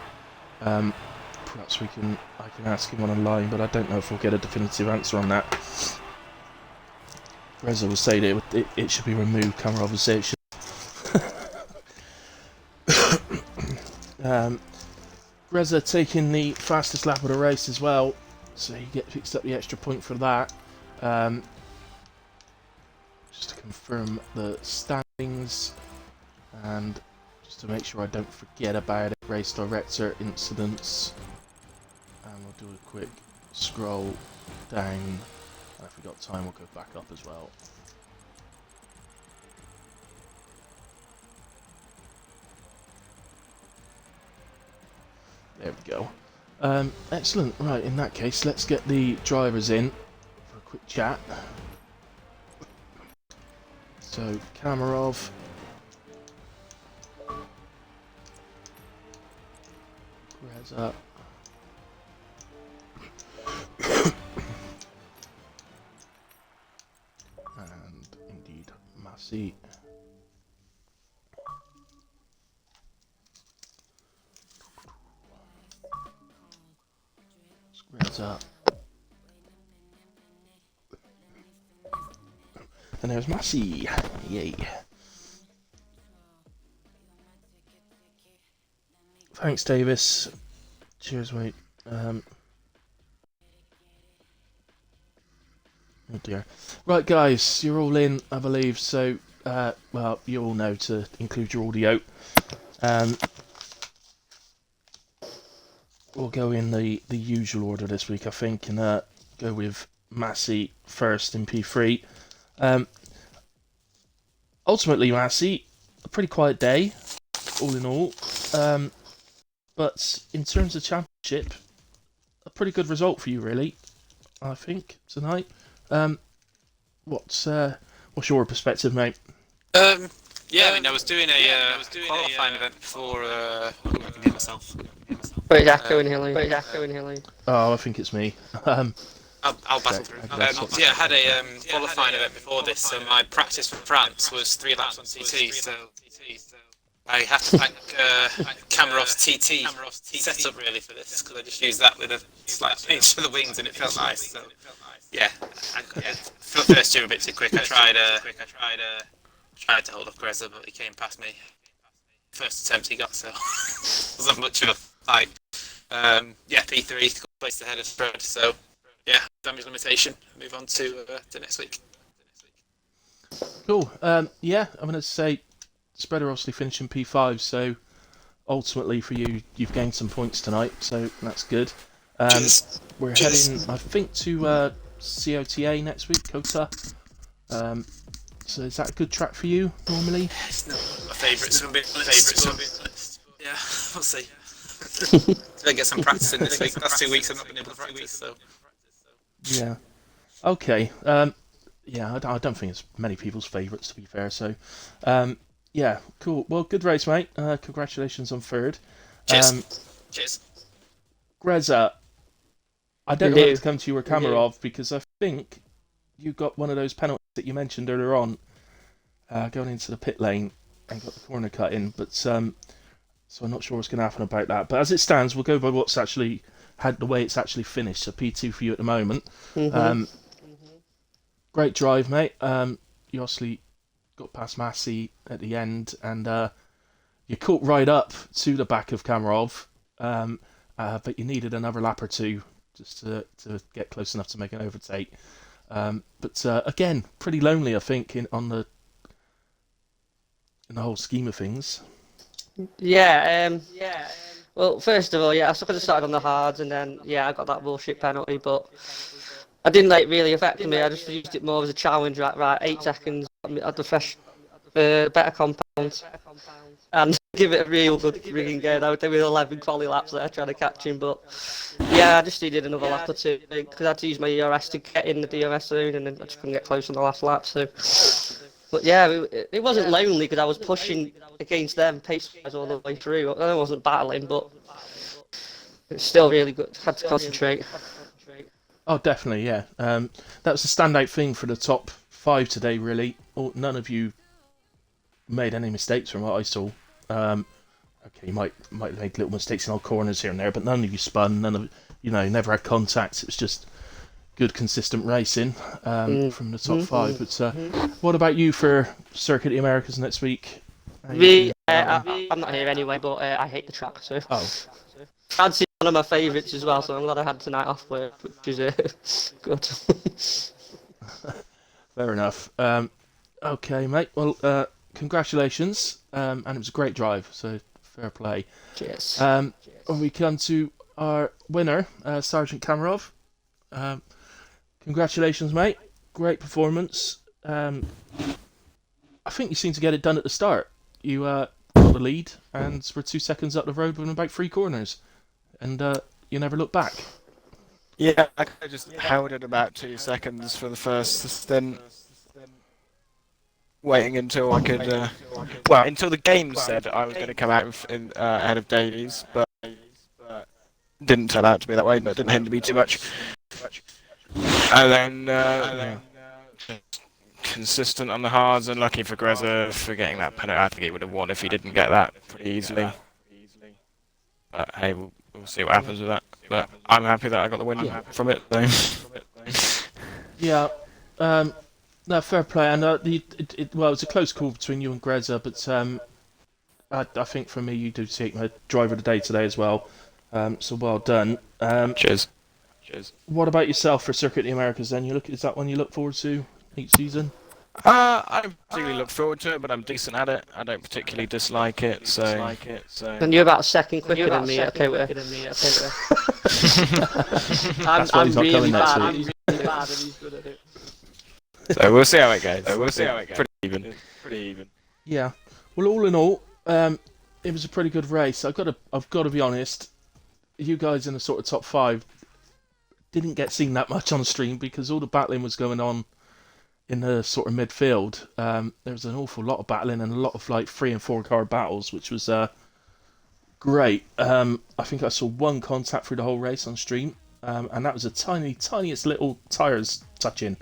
Perhaps I can ask him on a line, but I don't know if we'll get a definitive answer on that. Greza will say that it should be removed. Kamarov will say it should. Greza taking the fastest lap of the race as well, so he picks up the extra point for that. Just to confirm the standings, and just to make sure I don't forget about it, race director incidents, and we'll do a quick scroll down, and if we've got time we'll go back up as well. There we go. Excellent. Right, in that case, let's get the drivers in for a quick chat. So, Kamarov. Where's up? And indeed, Massey. Squares up. And there's Massey. Yay. Thanks, Davis. Cheers, mate. Oh dear. Right, guys, you're all in, I believe. So, well, you all know to include your audio. We'll go in the usual order this week, I think, and go with Massey first in P3. Ultimately, Massey, a pretty quiet day, all in all. But in terms of championship, a pretty good result for you, really, I think, tonight. What's your perspective, mate? Yeah, I mean, I was doing a qualifying event before. I can hear myself. Wait, echoing, Hilly. Oh, I think it's me. I'll battle through. Yeah, I had a qualifying event before this, so my practice for France was 3 laps on TT, so I had to thank Camarov's TT setup really for this, because I just used that with a slight change to the wings and it felt nice. So yeah, first year a bit too quick. I tried to hold off Greza, but he came past me. First attempt he got, so wasn't much of a fight. Yeah, P3 placed ahead of spread, so yeah, damage limitation. Move on to next week. Cool. Yeah, I'm going to say spreader obviously finishing P5, so ultimately for you, you've gained some points tonight, so that's good. We're heading, I think, to COTA next week, COTA. So is that a good track for you normally? It's not my favourite, so I'm being honest. Yeah, we'll see. So I get some practice in this week. Last 2 weeks I've not been able to practice, so. Yeah. Okay. Yeah, I don't think it's many people's favourites, to be fair. So, yeah, cool. Well, good race, mate. Congratulations on third. Cheers. Greza, I don't know how to come to you or Kamarov because I think you got one of those penalties that you mentioned earlier on, going into the pit lane and got the corner cut in. But so I'm not sure what's going to happen about that. But as it stands, we'll go by what's actually the way it's actually finished. So P2 for you at the moment. Great drive, mate. You obviously got past Massey at the end, and you caught right up to the back of Kamarov, but you needed another lap or two just to get close enough to make an overtake. But again, pretty lonely, I think, in the whole scheme of things. Yeah. Well, first of all, I could have started on the hards, and then I got that bullshit penalty, but I didn't really affect me. I just used it more as a challenge. Right, 8 seconds at the fresh, better compound, and give it a real good rigging game. I would do with 11 quali laps there trying to catch him, but I just needed another lap or two because I had to use my ERS to get in the DRS zone, and then I just couldn't get close on the last lap. So, but it wasn't lonely because I was pushing against them pace-wise all the way through. I wasn't battling, but it's still really good. Had to concentrate. Oh, definitely, yeah. That was the standout thing for the top 5 today, really. None of you made any mistakes from what I saw. Okay, you might make little mistakes in old corners here and there, but none of you spun. None of never had contact. It was just good, consistent racing from the top 5. But what about you for Circuit of the Americas next week? I'm not here anyway, but I hate the track, so. Oh. Fancy one of my favourites as well, so I'm glad I had tonight off work, which is good. Fair enough. Okay, mate. Well, congratulations, and it was a great drive, so fair play. Cheers. When we come to our winner, Sergeant Kamarov, congratulations, mate. Great performance. I think you seemed to get it done at the start. You got the lead and were 2 seconds up the road within about 3 corners. and you never look back. Yeah, I kind of just held it about 2 seconds for the first stint, waiting until I could, until the game said I was going to come out ahead of Davies, but didn't turn out to be that way, but didn't hinder me too much. And then consistent on the hards, and lucky for Greza for getting that penalty. I think he would have won if he didn't get that pretty easily. But hey, we'll see what happens with that. But I'm happy that I got the win from it, though. Yeah, no, fair play. And it was a close call between you and Greza, but I think for me, you do take my driver of the day today as well. So well done. Cheers. What about yourself for Circuit of the Americas then? Is that one you look forward to each season? I don't particularly look forward to it, but I'm decent at it. I don't particularly dislike it, so. And you're about a second quicker than me. Okay, I'm really bad. I'm really bad, and he's good at it. So we'll see how it goes. Pretty even. Yeah. Well, all in all, it was a pretty good race. I've got to be honest. You guys in the sort of top 5 didn't get seen that much on stream because all the battling was going on in the sort of midfield. There was an awful lot of battling and a lot of like 3 and 4 car battles, which was great. I think I saw one contact through the whole race on stream, and that was a tiniest little tyres touching.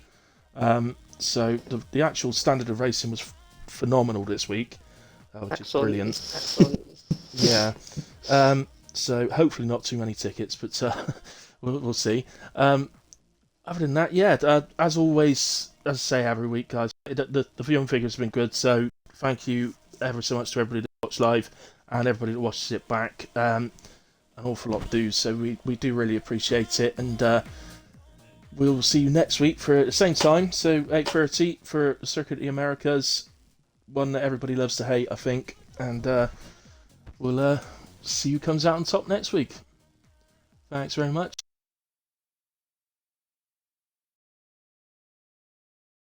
So the actual standard of racing was phenomenal this week, which is brilliant. Excellent. Yeah. So hopefully not too many tickets, but we'll see. Other than that, yeah, as always, as I say every week, guys, the viewing figures have been good. So thank you ever so much to everybody that watched live and everybody that watches it back. An awful lot do, so we do really appreciate it. And we'll see you next week for the same time, so 8:30 for Circuit of the Americas, one that everybody loves to hate, I think. And we'll see who comes out on top next week. Thanks very much.